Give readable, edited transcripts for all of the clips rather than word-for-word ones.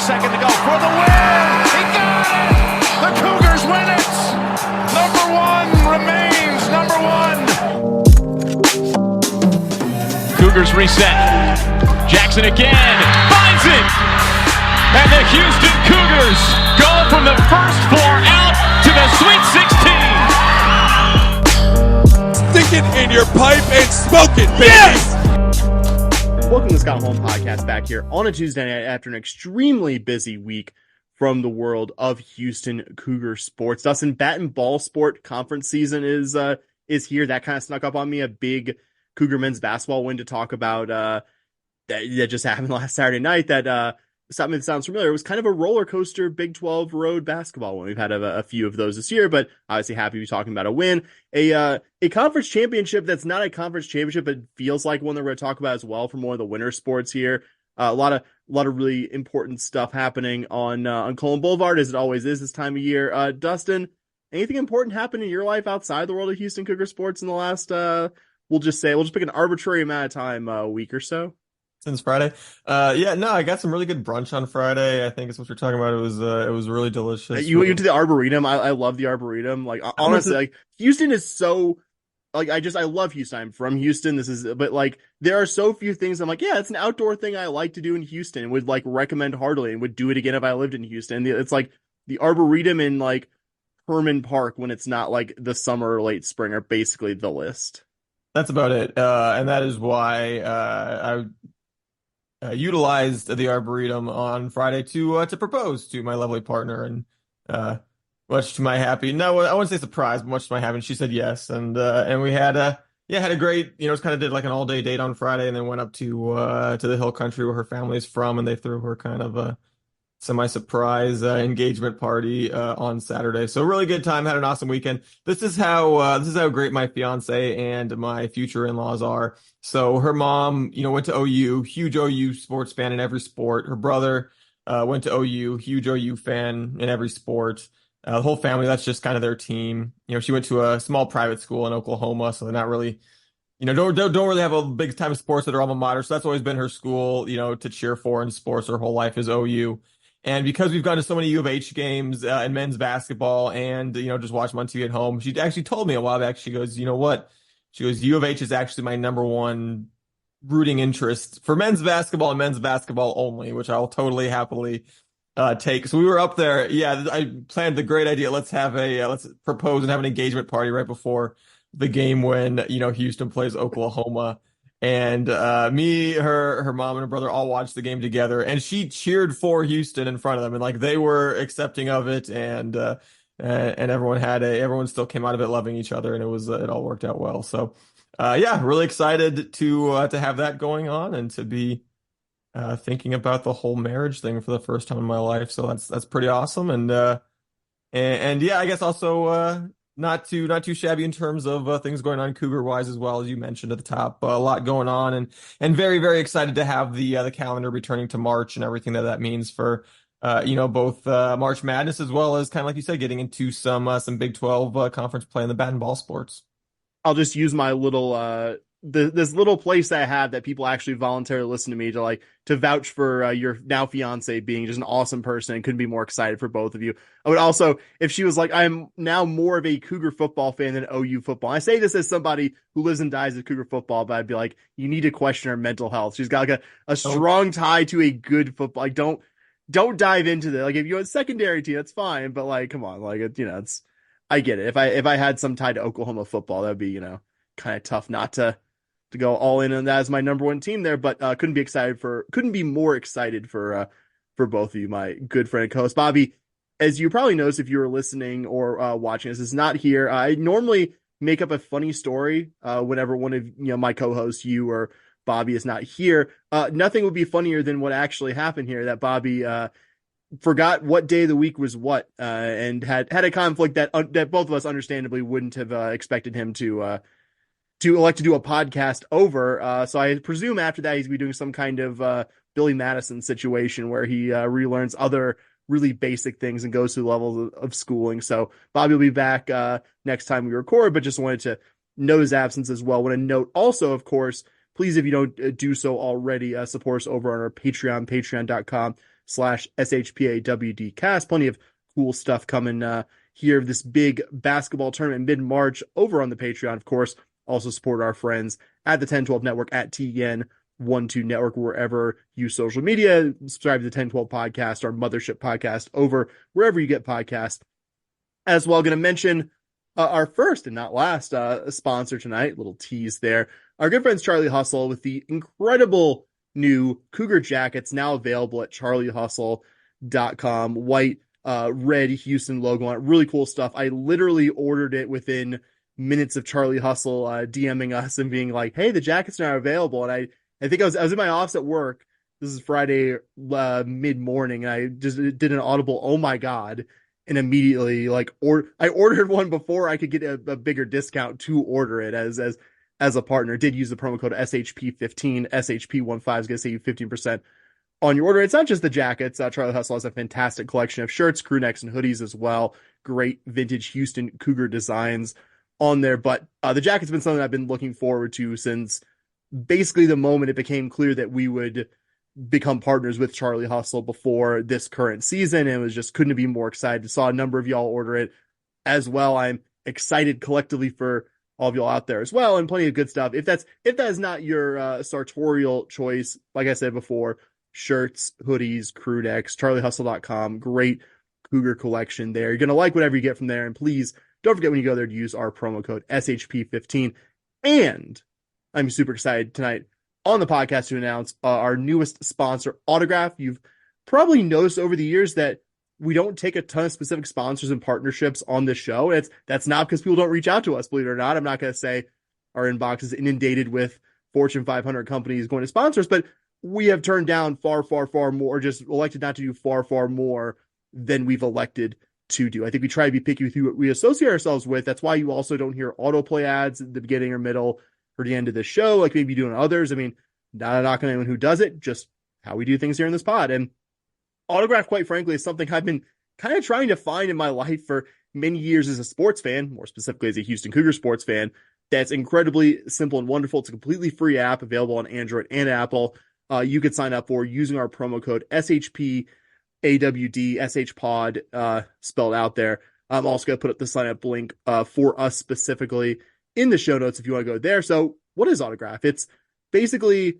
second to go for the win. He got it. The Cougars win it. Number one remains number one. Cougars reset. Jackson again finds it. And the Houston Cougars go from the first four out to the Sweet 16. Stick it in your pipe and smoke it, baby. Yes! Welcome to the Scott Holm Podcast back here on a Tuesday night after an extremely busy week from the world of Houston Cougar sports. Dustin, bat and ball sport conference season is here. That kind of snuck up on me. A big Cougar men's basketball win to talk about that just happened last Saturday night. That something that sounds familiar. It was kind of a roller coaster Big 12 road basketball win. We've had a few of those this year, but obviously happy to be talking about a win. A conference championship that's not a conference championship, but feels like one that we're going to talk about as well from one of the winter sports here. A lot of really important stuff happening on Cullen Boulevard, as it always is this time of year. Dustin, anything important happened in your life outside the world of Houston Cougar sports in the last, we'll just pick an arbitrary amount of time, a week or so? Since Friday. I got some really good brunch on Friday. I think is what you're talking about. It was really delicious. You went to the Arboretum. I love the Arboretum. Like, honestly, like, Houston is so, like, I love Houston. I'm from Houston. But like, there are so few things I'm like, yeah, it's an outdoor thing I like to do in Houston and would like recommend heartily and would do it again if I lived in Houston. It's like the Arboretum in like Herman Park when it's not like the summer or late spring are basically the list. That's about it. And that is why I utilized the Arboretum on Friday to propose to my lovely partner, and much to my happy, no, I wouldn't say surprise, but much to my happy, she said yes, and we had a great, just kind of did like an all-day date on Friday, and then went up to the Hill Country where her family is from, and they threw her kind of a semi-surprise engagement party on Saturday. So really good time, had an awesome weekend. This is how great my fiance and my future in-laws are. So her mom, went to OU, huge OU sports fan in every sport. Her brother went to OU, huge OU fan in every sport. The whole family, that's just kind of their team. She went to a small private school in Oklahoma, so they're not really, don't really have a big time of sports at her alma mater. So that's always been her school, to cheer for in sports her whole life is OU. And because we've gone to so many U of H games in men's basketball and, just watch them on TV at home, she actually told me a while back, she goes, you know what? She goes, U of H is actually my number one rooting interest for men's basketball and men's basketball only, which I'll totally happily take. So we were up there. Yeah, I planned the great idea. Let's propose and have an engagement party right before the game when, Houston plays Oklahoma. And me, her mom, and her brother all watched the game together, and she cheered for Houston in front of them, and like they were accepting of it, and everyone still came out of it loving each other, and it all worked out well. So really excited to have that going on and to be thinking about the whole marriage thing for the first time in my life. So that's pretty awesome, and I guess also not too shabby in terms of things going on Cougar wise as well, as you mentioned at the top. A lot going on, and very, very excited to have the calendar returning to March and everything that means for both March Madness as well as kind of like you said, getting into some Big 12 conference play in the bat and ball sports. I'll just use my little this little place that I have that people actually voluntarily listen to me to vouch for your now fiance being just an awesome person and couldn't be more excited for both of you. I would also, if she was like, I'm now more of a Cougar football fan than OU football. I say this as somebody who lives and dies with Cougar football, but I'd be like, you need to question her mental health. She's got like a strong tie to a good football. Like, don't dive into that. Like, if you had a secondary team, that's fine. But like, come on, like, it's, I get it. If I had some tie to Oklahoma football, that'd be, kind of tough not to go all in on that as my number one team there, but couldn't be more excited for both of you, my good friend and co-host. Bobby, as you probably noticed if you were listening or watching this, is not here. I normally make up a funny story whenever one of my co-hosts, you or Bobby, is not here. Nothing would be funnier than what actually happened here, that Bobby forgot what day of the week was what, and had a conflict that both of us understandably wouldn't have expected him to elect to do a podcast over. So I presume after that he's going to be doing some kind of Billy Madison situation where he relearns other really basic things and goes to the levels of schooling. So Bobby will be back next time we record, but just wanted to note his absence as well. Want to note also, of course, please, if you don't do so already, support us over on our Patreon, patreon.com patreon.com/SHPAWDcast. Plenty of cool stuff coming here. This big basketball tournament mid-March over on the Patreon, of course. Also support our friends at the 1012 Network, at TN12 Network, wherever you social media. Subscribe to the 1012 podcast, our mothership podcast, over wherever you get podcasts. As well, going to mention our first and not last sponsor tonight, little tease there. Our good friends Charlie Hustle with the incredible new Cougar jackets now available at charliehustle.com. White, red Houston logo on it. Really cool stuff. I literally ordered it within minutes of Charlie Hustle DMing us and being like, hey, the jackets are now available. And I think I was in my office at work. This is Friday mid-morning, and I just did an audible, oh my God. And immediately, I ordered one before I could get a bigger discount to order it as a partner. Did use the promo code SHP15. SHP15 is going to save you 15% on your order. It's not just the jackets. Charlie Hustle has a fantastic collection of shirts, crew necks, and hoodies as well. Great vintage Houston Cougar designs on there. But the jacket's been something I've been looking forward to since basically the moment it became clear that we would become partners with Charlie Hustle before this current season, and was just couldn't be more excited. Saw a number of y'all order it as well. I'm excited collectively for all of y'all out there as well, and plenty of good stuff. If that is not your sartorial choice, like I said before, shirts, hoodies, crew necks, charliehustle.com, great Cougar collection there. You're going to like whatever you get from there, and please don't forget when you go there to use our promo code SHP15. And I'm super excited tonight on the podcast to announce our newest sponsor, Autograph. You've probably noticed over the years that we don't take a ton of specific sponsors and partnerships on this show. That's not because people don't reach out to us, believe it or not. I'm not going to say our inbox is inundated with Fortune 500 companies going to sponsor us, but we have turned down far, far, far more, just elected not to do far, far more than we've elected to do. I think we try to be picky with who we associate ourselves with. That's why you also don't hear autoplay ads at the beginning or middle or the end of the show, like maybe doing others. I mean, not a knock on anyone who does it, just how we do things here in this pod. And Autograph, quite frankly, is something I've been kind of trying to find in my life for many years as a sports fan, more specifically as a Houston Cougar sports fan. That's incredibly simple and wonderful. It's a completely free app available on Android and Apple. You could sign up for using our promo code SHPAWD, SHPod, spelled out there. I'm also going to put up the sign up link for us specifically in the show notes if you want to go there. So what is Autograph? It's basically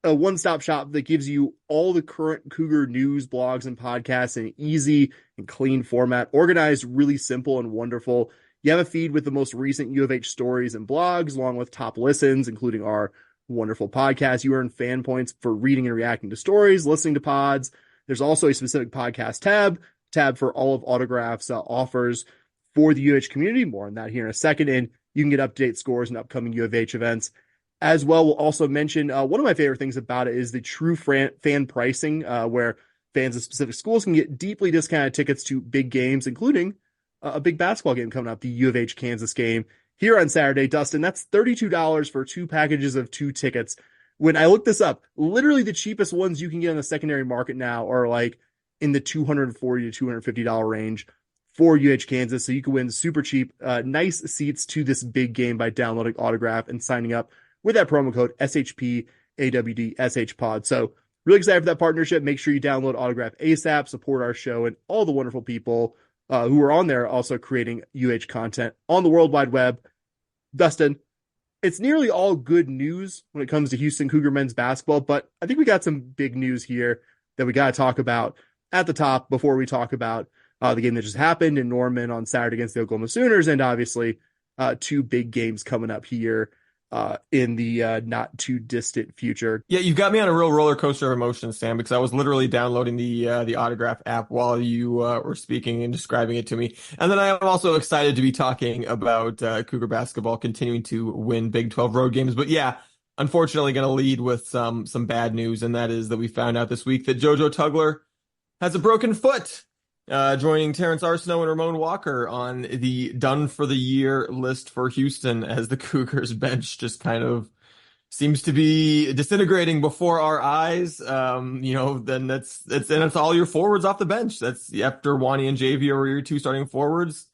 a one-stop shop that gives you all the current Cougar news, blogs, and podcasts in an easy and clean format, organized, really simple and wonderful. You have a feed with the most recent U of H stories and blogs, along with top listens, including our wonderful podcast. You earn fan points for reading and reacting to stories, listening to pods. There's also a specific podcast tab for all of Autograph's offers for the U of H community. More on that here in a second. And you can get up-to-date scores and upcoming U of H events. As well, we'll also mention one of my favorite things about it is the true fan pricing, where fans of specific schools can get deeply discounted tickets to big games, including a big basketball game coming up, the U of H Kansas game here on Saturday. Dustin, that's $32 for 2 packages of 2 tickets. When I looked this up, literally the cheapest ones you can get on the secondary market now are like in the $240 to $250 range for UH Kansas. So you can win super cheap, nice seats to this big game by downloading Autograph and signing up with that promo code SHPAWD, SHPod. So really excited for that partnership. Make sure you download Autograph ASAP, support our show and all the wonderful people who are on there also creating UH content on the World Wide Web. Dustin, it's nearly all good news when it comes to Houston Cougar men's basketball, but I think we got some big news here that we got to talk about at the top before we talk about the game that just happened in Norman on Saturday against the Oklahoma Sooners, and obviously 2 big games coming up here in the not too distant future. Yeah, you've got me on a real roller coaster of emotions, Sam, because I was literally downloading the Autograph app while you were speaking and describing it to me. And then I am also excited to be talking about Cougar basketball continuing to win Big 12 road games. But yeah, unfortunately going to lead with some bad news, and that is that we found out this week that JoJo Tugler has a broken foot. Joining Terrence Arsenault and Ramon Walker on the done for the year list for Houston, as the Cougars bench just kind of seems to be disintegrating before our eyes. Then that's all your forwards off the bench. That's after Wani and JV were your 2 starting forwards.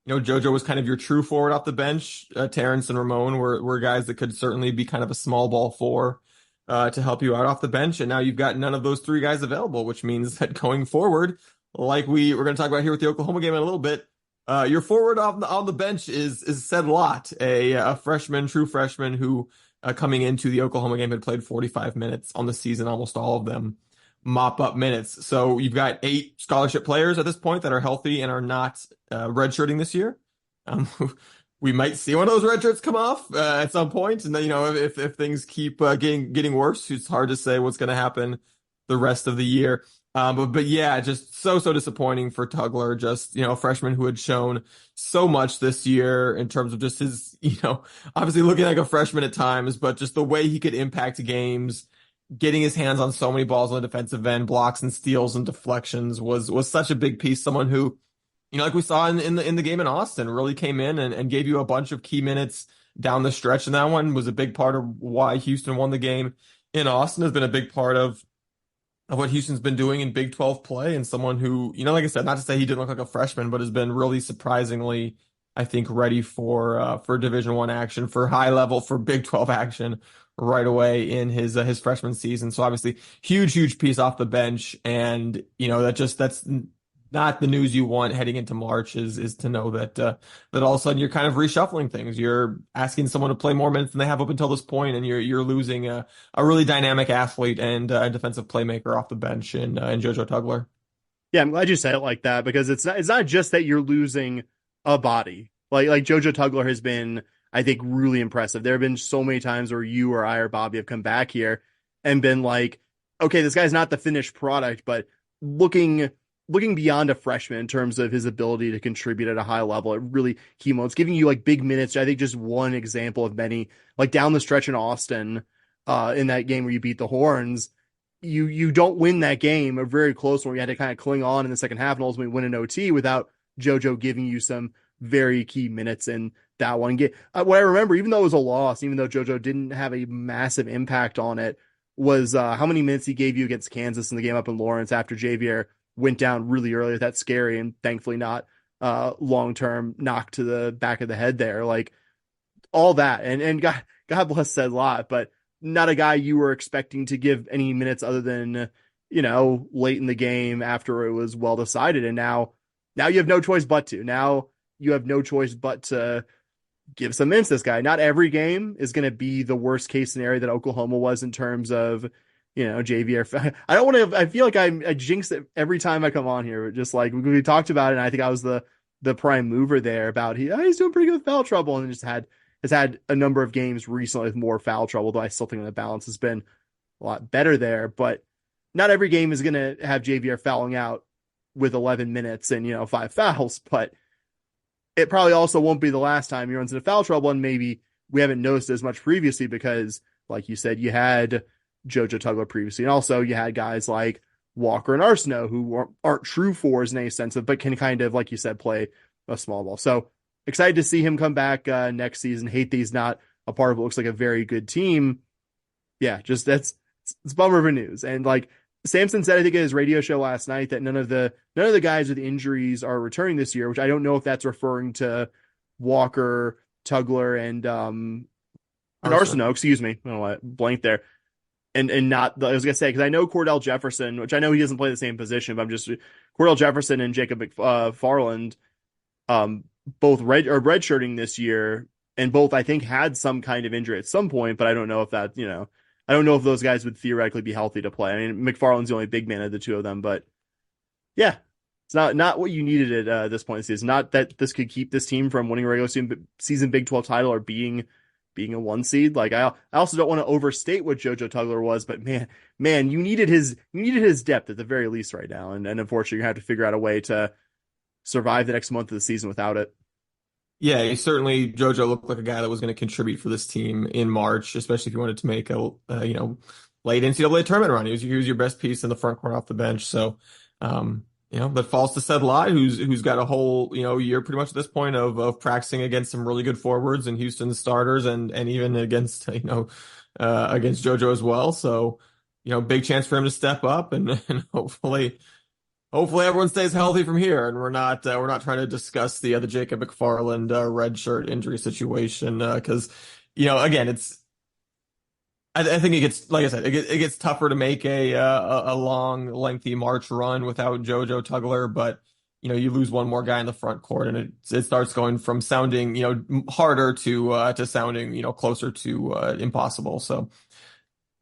JoJo was kind of your true forward off the bench. Terrence and Ramon were guys that could certainly be kind of a small ball 4. to help you out off the bench. And now you've got none of those three guys available, which means that going forward, like we're going to talk about here with the Oklahoma game in a little bit, your forward on the bench is Said Lot, a freshman, true freshman who coming into the Oklahoma game had played 45 minutes on the season, almost all of them mop up minutes. So you've got 8 scholarship players at this point that are healthy and are not redshirting this year. We might see one of those red shirts come off at some point, and then if things keep getting worse, it's hard to say what's going to happen the rest of the year. But yeah, just so disappointing for Tugler. Just a freshman who had shown so much this year in terms of just his obviously looking like a freshman at times, but just the way he could impact games, getting his hands on so many balls on the defensive end, blocks and steals and deflections was such a big piece. Someone who, like we saw in the game in Austin, really came in and gave you a bunch of key minutes down the stretch. And that one was a big part of why Houston won the game in Austin, has been a big part of what Houston's been doing in Big 12 play. And someone who, like I said, not to say he didn't look like a freshman, but has been really surprisingly, I think, ready for Division I action, for high level, for Big 12 action right away in his freshman season. So obviously huge piece off the bench. And, that's not the news you want heading into March, is to know that all of a sudden you're kind of reshuffling things. You're asking someone to play more minutes than they have up until this point, and you're losing a really dynamic athlete and a defensive playmaker off the bench in JoJo Tugler. Yeah, I'm glad you said it like that, because it's not just that you're losing a body. Like JoJo Tugler has been, I think, really impressive. There have been so many times where you or I or Bobby have come back here and been like, okay, this guy's not the finished product, but looking beyond a freshman in terms of his ability to contribute at a high level, it really key moments, giving you like big minutes. I think just one example of many, like down the stretch in Austin, in that game where you beat the Horns, you don't win that game, a very close one where you had to kind of cling on in the second half and ultimately win an OT without JoJo giving you some very key minutes in that one game. What I remember, even though it was a loss, even though JoJo didn't have a massive impact on it, was how many minutes he gave you against Kansas in the game up in Lawrence after Javier went down really early. That's scary, and thankfully not long-term knock to the back of the head there. Like all that, and God bless Said Lot, but not a guy you were expecting to give any minutes other than late in the game after it was well decided. And now you have no choice but to. Now you have no choice but to give some minutes to this guy. Not every game is going to be the worst case scenario that Oklahoma was in terms of JV. I don't want to. I feel like I jinx it every time I come on here. Just like we talked about it, and I think I was the prime mover there about he's doing pretty good with foul trouble, and has had a number of games recently with more foul trouble. Though I still think the balance has been a lot better there. But not every game is going to have JVR fouling out with 11 minutes and 5 fouls. But it probably also won't be the last time he runs into foul trouble, and maybe we haven't noticed as much previously because, like you said, you had JoJo Tugler previously, and also you had guys like Walker and Arsenault who aren't true fours in any sense of, but can kind of, like you said, play a small ball. So excited to see him come back next season. Hate that he's not a part of what looks like a very good team. Yeah, just it's bummer of a news. And like Sampson said, I think at his radio show last night, that none of the guys with injuries are returning this year, which I don't know if that's referring to Walker, Tugler, and Arsenault. Excuse me, I don't know why I blanked there. And not, I was going to say, because I know Cordell Jefferson, which I know he doesn't play the same position, but I'm just, Cordell Jefferson and Jacob McFarland, both redshirting this year, and both, I think, had some kind of injury at some point, but I don't know if that, I don't know if those guys would theoretically be healthy to play. I mean, McFarland's the only big man of the two of them, but yeah, it's not what you needed at this point in the season. Not that this could keep this team from winning a regular season Big 12 title or being a 1 seed. Like I also don't want to overstate what JoJo Tugler was, but man, you needed his depth at the very least right now. And unfortunately you have to figure out a way to survive the next month of the season without it. Yeah, JoJo looked like a guy that was going to contribute for this team in March, especially if you wanted to make a late NCAA tournament run. He was your best piece in the front court off the bench. So that falls to Said Lot, who's got a whole year pretty much at this point of practicing against some really good forwards and Houston starters and even against against JoJo as well. So big chance for him to step up and hopefully everyone stays healthy from here, and we're not trying to discuss the Jacob McFarland red shirt injury situation because again I think it gets, like I said, it gets tougher to make a long, lengthy March run without JoJo Tugler, but you lose one more guy in the front court, and it starts going from sounding harder to sounding closer to impossible. So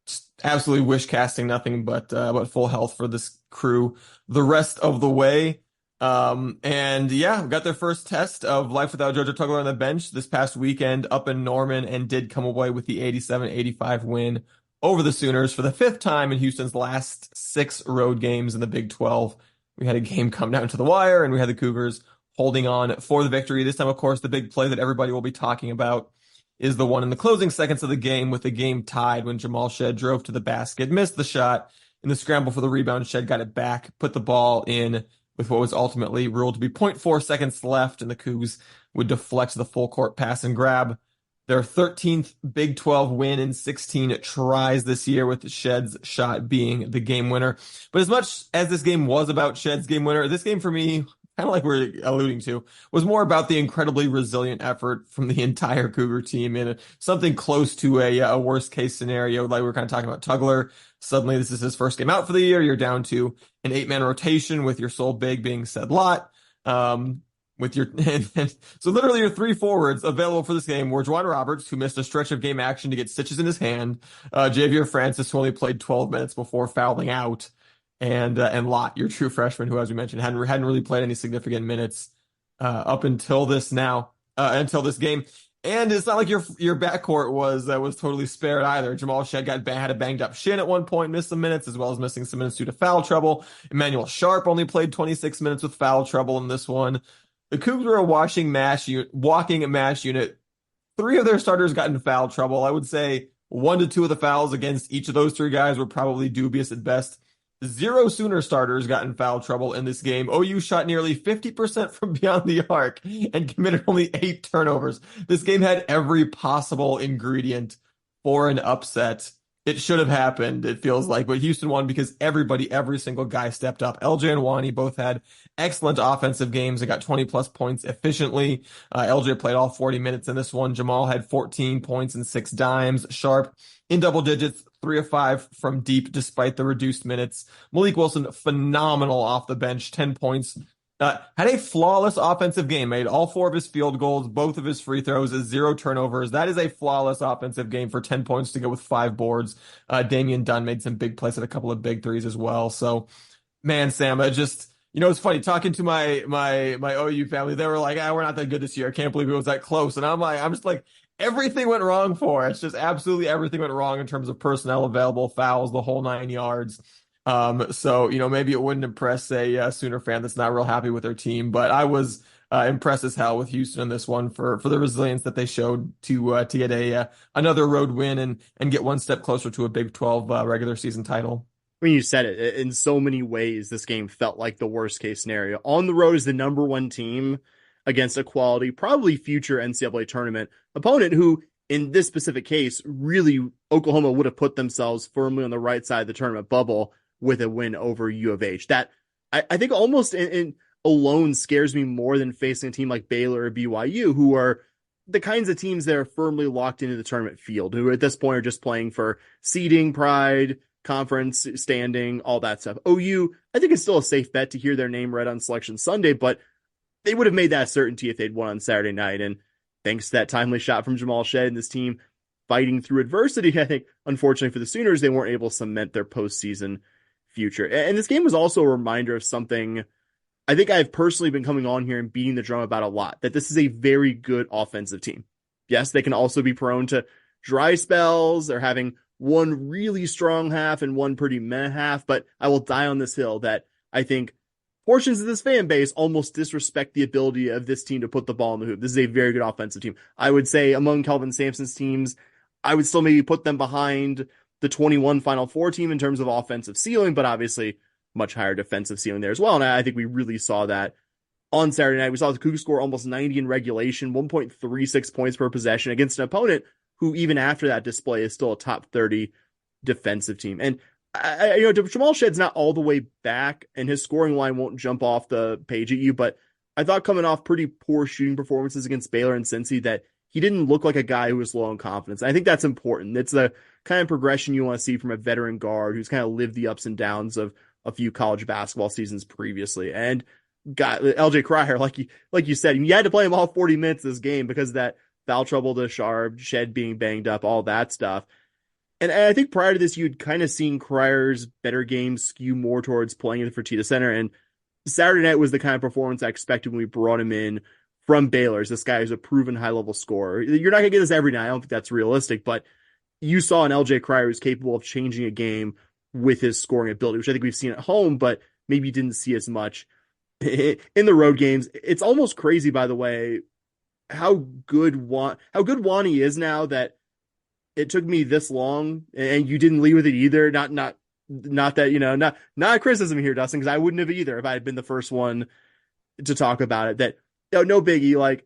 just absolutely wish casting nothing but full health for this crew the rest of the way. And yeah, got their first test of life without JoJo Tugler on the bench this past weekend up in Norman, and did come away with the 87-85 win over the Sooners for the fifth time in Houston's last 6 road games in the Big 12. We had a game come down to the wire, and we had the Cougars holding on for the victory. This time, of course, the big play that everybody will be talking about is the one in the closing seconds of the game, with the game tied when Jamal Shead drove to the basket, missed the shot. In the scramble for the rebound, Shead got it back, put the ball in with what was ultimately ruled to be 0.4 seconds left, and the Cougs would deflect the full court pass and grab their 13th Big 12 win in 16 tries this year, with Shead's shot being the game winner. But as much as this game was about Shead's game winner, this game for me, kind of like we're alluding to, was more about the incredibly resilient effort from the entire Cougar team in something close to a worst case scenario. Like we were kind of talking about Tugler. Suddenly this is his first game out for the year. You're down to an 8-man rotation with your sole big being Said Lot. With your so literally your 3 forwards available for this game were Juwan Roberts, who missed a stretch of game action to get stitches in his hand, Javier Francis, who only played 12 minutes before fouling out, and Lot, your true freshman, who, as we mentioned, hadn't really played any significant minutes up until this game. And it's not like your backcourt was totally spared either. Jamal Shead had a banged up shin at one point, missed some minutes, as well as missing some minutes due to foul trouble. Emmanuel Sharp only played 26 minutes with foul trouble in this one. The Cougs were a walking mash unit. 3 of their starters got in foul trouble. I would say 1 to 2 of the fouls against each of those 3 guys were probably dubious at best. 0 Sooner starters got in foul trouble in this game. OU shot nearly 50% from beyond the arc and committed only 8 turnovers. This game had every possible ingredient for an upset. It should have happened, it feels like, but Houston won because every single guy stepped up. LJ and Wani both had excellent offensive games. They got 20-plus points efficiently. LJ played all 40 minutes in this one. Jamal had 14 points and 6 dimes. Sharp in double digits, 3 of 5 from deep despite the reduced minutes. Malik Wilson, phenomenal off the bench, 10 points. Had a flawless offensive game, made all 4 of his field goals, both of his free throws, 0 turnovers. That is a flawless offensive game for 10 points to go with 5 boards. Damian Dunn made some big plays at a couple of big threes as well. So, man, Sam, it's funny talking to my OU family. They were like, we're not that good this year. I can't believe it was that close. And I'm just like, everything went wrong for us. Just absolutely everything went wrong in terms of personnel available, fouls, the whole 9 yards. So maybe it wouldn't impress a Sooner fan that's not real happy with their team, but I was impressed as hell with Houston in this one for the resilience that they showed to get another road win and get one step closer to a Big 12 regular season title. I mean, you said it. In so many ways, this game felt like the worst case scenario. On the road is the number 1 team against a quality, probably future NCAA tournament opponent who, in this specific case, really Oklahoma would have put themselves firmly on the right side of the tournament bubble with a win over U of H. That I think almost in alone scares me more than facing a team like Baylor or BYU, who are the kinds of teams that are firmly locked into the tournament field, who at this point are just playing for seeding, pride, conference standing, all that stuff. OU, I think it's still a safe bet to hear their name read on Selection Sunday, but they would have made that a certainty if they'd won on Saturday night. And thanks to that timely shot from Jamal Shead and this team fighting through adversity, I think, unfortunately for the Sooners, they weren't able to cement their postseason future. And this game was also a reminder of something I think I've personally been coming on here and beating the drum about a lot, that this is a very good offensive team. Yes, they can also be prone to dry spells. They're having one really strong half and one pretty meh half, but I will die on this hill that I think portions of this fan base almost disrespect the ability of this team to put the ball in the hoop. This is a very good offensive team. I would say among Kelvin Sampson's teams, I would still maybe put them behind the 21 Final Four team in terms of offensive ceiling, but obviously much higher defensive ceiling there as well. And I think we really saw that on Saturday night. We saw the Cougs score almost 90 in regulation, 1.36 points per possession against an opponent who even after that display is still a top 30 defensive team. And Jamal Shead's not all the way back and his scoring line won't jump off the page at you, but I thought coming off pretty poor shooting performances against Baylor and Cincy that he didn't look like a guy who was low in confidence. I think that's important. It's the kind of progression you want to see from a veteran guard who's kind of lived the ups and downs of a few college basketball seasons previously. And got LJ Cryer, like you said, you had to play him all 40 minutes this game because of that foul trouble to Sharp, Shead being banged up, all that stuff. And I think prior to this, you'd kind of seen Cryer's better games skew more towards playing in the Fertitta Center. And Saturday night was the kind of performance I expected when we brought him in from Baylor. This guy is a proven high-level scorer. You're not going to get this every night. I don't think that's realistic, but you saw an LJ Cryer who's capable of changing a game with his scoring ability, which I think we've seen at home, but maybe you didn't see as much in the road games. It's almost crazy, by the way, how good Wani is now that it took me this long and you didn't lead with it either. Not that, not a criticism here, Dustin, because I wouldn't have either if I had been the first one to talk about it. That no biggie, like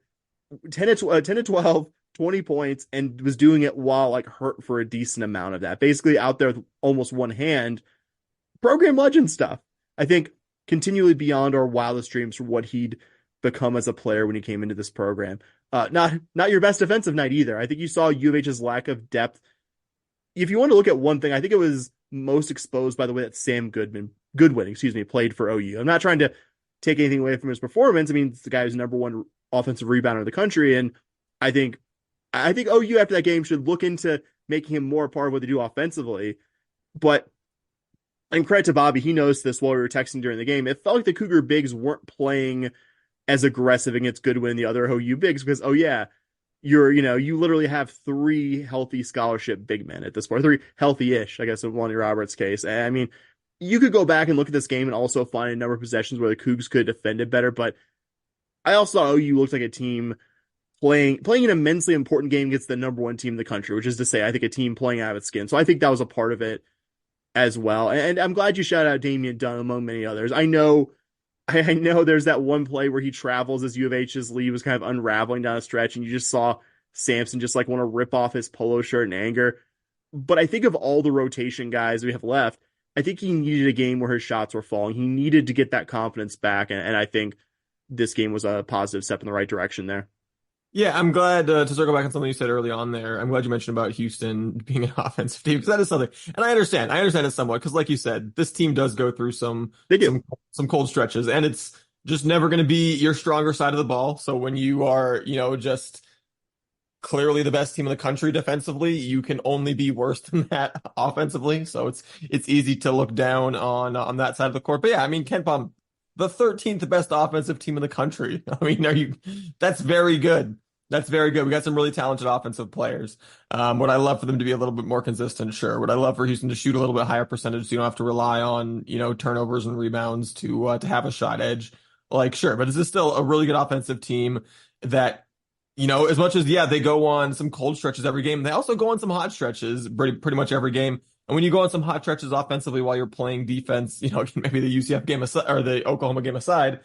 10 to 12, 20 points, and was doing it while like hurt for a decent amount of that. Basically out there with almost one hand. Program legend stuff. I think continually beyond our wildest dreams for what he'd become as a player when he came into this program. Not your best defensive night either. I think you saw U of H's lack of depth. If you want to look at one thing, I think it was most exposed by the way that Sam Goodwin, played for OU. I'm not trying to take anything away from his performance. I mean, it's the guy who's number one offensive rebounder in the country, and I think OU after that game should look into making him more a part of what they do offensively. But and credit to Bobby, he knows this while we were texting during the game. It felt like the Cougar bigs weren't playing as aggressive against Goodwin and the other OU bigs because, you literally have 3 healthy scholarship big men at this point, 3 healthy-ish, I guess, in Lonnie Roberts' case. And, I mean, you could go back and look at this game and also find a number of possessions where the Cougs could have defended better, but I also thought OU looked like a team playing an immensely important game against the number 1 team in the country, which is to say, I think a team playing out of its skin. So I think that was a part of it as well. And I'm glad you shouted out Damian Dunn among many others. I know there's that one play where he travels as U of H's lead was kind of unraveling down a stretch, and you just saw Sampson just like want to rip off his polo shirt in anger. But I think of all the rotation guys we have left, I think he needed a game where his shots were falling. He needed to get that confidence back, and I think this game was a positive step in the right direction there. Yeah, I'm glad to circle back on something you said early on there. I'm glad you mentioned about Houston being an offensive team because that is something, and I understand it somewhat because, like you said, this team does go through some cold stretches, and it's just never going to be your stronger side of the ball. So when you are, just clearly the best team in the country defensively, you can only be worse than that offensively. So it's easy to look down on that side of the court. But yeah, I mean, KenPom, the 13th best offensive team in the country. I mean, that's very good. That's very good. We got some really talented offensive players. Would I love for them to be a little bit more consistent? Sure. Would I love for Houston to shoot a little bit higher percentage so you don't have to rely on, turnovers and rebounds to have a shot edge? Like, sure. But is this still a really good offensive team that, as much as, they go on some cold stretches every game, they also go on some hot stretches pretty much every game. And when you go on some hot stretches offensively while you're playing defense, maybe the UCF game aside, or the Oklahoma game aside,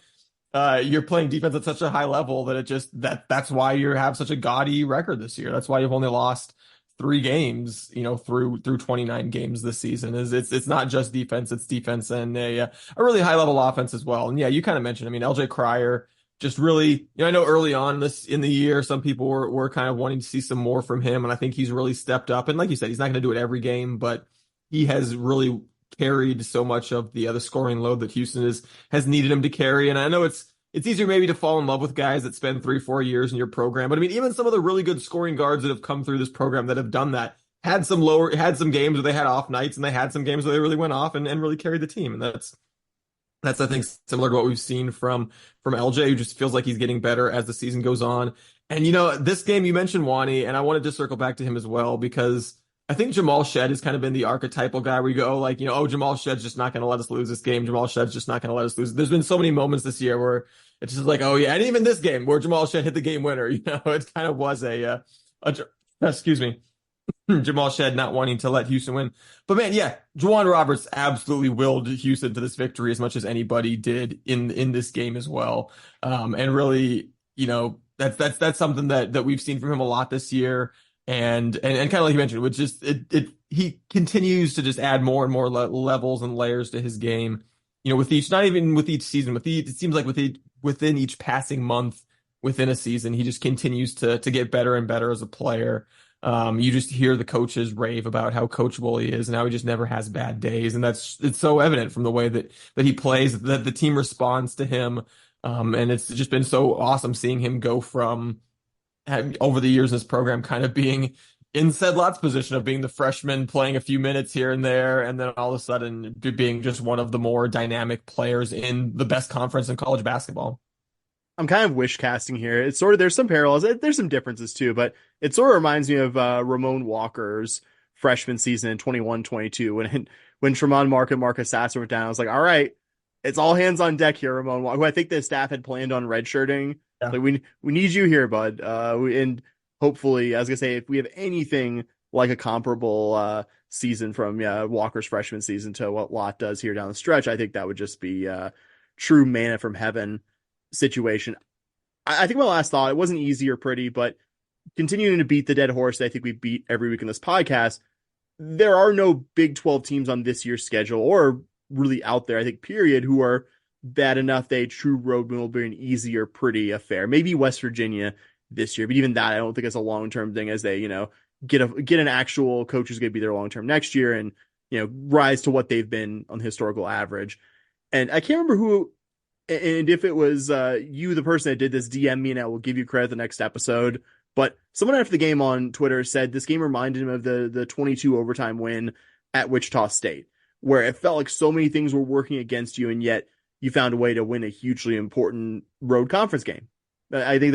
you're playing defense at such a high level that that's why you have such a gaudy record this year. That's why you've only lost 3 games, through 29 games this season. It's not just defense, it's defense and a really high level offense as well. And yeah, you kind of mentioned, I mean, LJ Cryer just really, I know early on in the year, some people were kind of wanting to see some more from him. And I think he's really stepped up. And like you said, he's not going to do it every game, but he has really carried so much of the other scoring load that Houston has needed him to carry. And I know it's easier maybe to fall in love with guys that spend 3-4 years in your program. But I mean, even some of the really good scoring guards that have come through this program that have done that had some games where they had off nights, and they had some games where they really went off and really carried the team. And that's I think similar to what we've seen from LJ, who just feels like he's getting better as the season goes on. And this game you mentioned Wani, and I wanted to circle back to him as well because I think Jamal Shead has kind of been the archetypal guy where you go, Jamal Shead's just not going to let us lose this game. Jamal Shead's just not going to let us lose. There's been so many moments this year where it's just like, oh yeah, and even this game where Jamal Shead hit the game winner, it kind of was excuse me, Jamal Shead not wanting to let Houston win. But man, yeah, Juwan Roberts absolutely willed Houston to this victory as much as anybody did in this game as well. And really, that's something that we've seen from him a lot this year. And kind of like you mentioned, which just he continues to just add more and more levels and layers to his game. With each, not even with each season, it seems like within each passing month, within a season. He just continues to get better and better as a player. You just hear the coaches rave about how coachable he is and how he just never has bad days. And it's so evident from the way that he plays, that the team responds to him. And it's just been so awesome seeing him go from over the years in this program kind of being in said Lott's position of being the freshman playing a few minutes here and there, and then all of a sudden being just one of the more dynamic players in the best conference in college basketball. I'm kind of wish casting here. It's sort of, there's some parallels. There's some differences too, but it sort of reminds me of Ramon Walker's freshman season in 21-22 when Tremont Mark and Marcus Sasser went down. I was like, all right, it's all hands on deck here, Ramon Walker, who I think the staff had planned on redshirting. Yeah. Like, we need you here, bud. And hopefully, I was gonna say, if we have anything like a comparable season from Walker's freshman season to what Lott does here down the stretch, I think that would just be true manna from heaven situation. I think my last thought, it wasn't easy or pretty, but continuing to beat the dead horse that I think we beat every week in this podcast, there are no Big 12 teams on this year's schedule or really out there, I think, period, who are bad enough that a true road win will be an easy or pretty affair. Maybe West Virginia this year, but even that I don't think it's a long-term thing, as they, get an actual coach who's going to be there long-term next year and, rise to what they've been on the historical average. And I can't remember who, and if it was you, the person that did this, DM me and I will give you credit the next episode. But someone after the game on Twitter said this game reminded him of the 22 overtime win at Wichita State, where it felt like so many things were working against you, and yet you found a way to win a hugely important road conference game. I think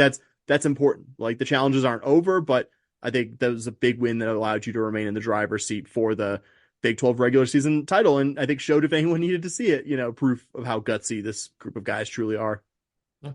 that's important. Like, the challenges aren't over, but I think that was a big win that allowed you to remain in the driver's seat for the Big 12 regular season title, and I think showed, if anyone needed to see it, proof of how gutsy this group of guys truly are. Yeah.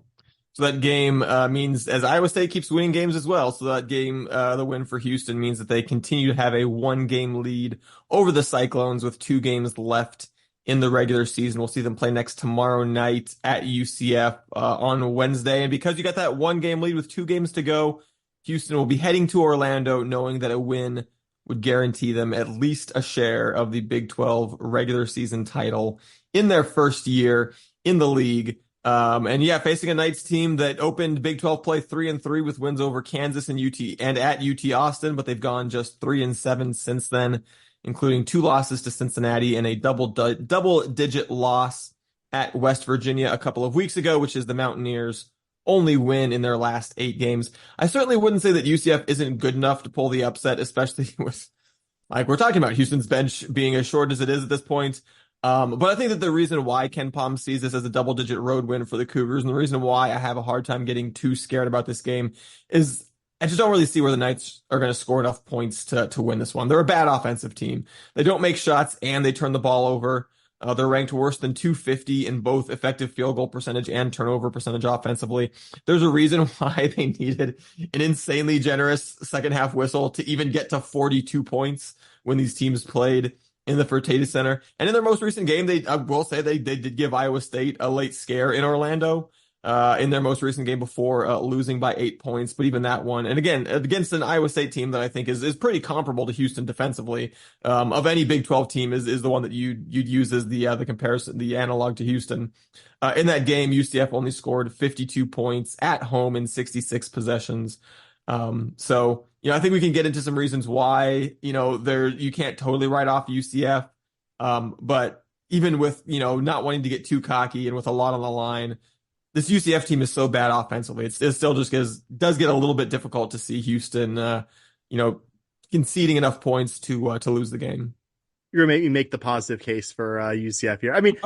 So that game means, as Iowa State keeps winning games as well, so that game, the win for Houston, means that they continue to have a 1-game lead over the Cyclones with 2 games left in the regular season. We'll see them play next tomorrow night at UCF on Wednesday. And because you got that 1-game lead with 2 games to go, Houston will be heading to Orlando knowing that a win would guarantee them at least a share of the Big 12 regular season title in their first year in the league. And facing a Knights team that opened Big 12 play 3-3 with wins over Kansas and UT and at UT Austin, but they've gone just 3-7 since then, including 2 losses to Cincinnati and a double-digit loss at West Virginia a couple of weeks ago, which is the Mountaineers' only win in their last 8 games. I certainly wouldn't say that UCF isn't good enough to pull the upset, especially with, like, we're talking about Houston's bench being as short as it is at this point. But I think that the reason why Ken Palm sees this as a double-digit road win for the Cougars, and the reason why I have a hard time getting too scared about this game, is I just don't really see where the Knights are going to score enough points to win this one. They're a bad offensive team. They don't make shots, and they turn the ball over. They're ranked worse than 250 in both effective field goal percentage and turnover percentage offensively. There's a reason why they needed an insanely generous second half whistle to even get to 42 points when these teams played in the Fertitta Center. And in their most recent game, I will say they did give Iowa State a late scare in Orlando in their most recent game before losing by 8 points. But even that one, and again, against an Iowa State team that I think is pretty comparable to Houston defensively, of any Big 12 team is the one that you'd use as the comparison, the analog to Houston. In that game, UCF only scored 52 points at home in 66 possessions. So, I think we can get into some reasons why, you can't totally write off UCF. But even with, not wanting to get too cocky and with a lot on the line, this UCF team is so bad offensively. It still just does get a little bit difficult to see Houston, conceding enough points to lose the game. You're going to make me make the positive case for UCF here. I mean,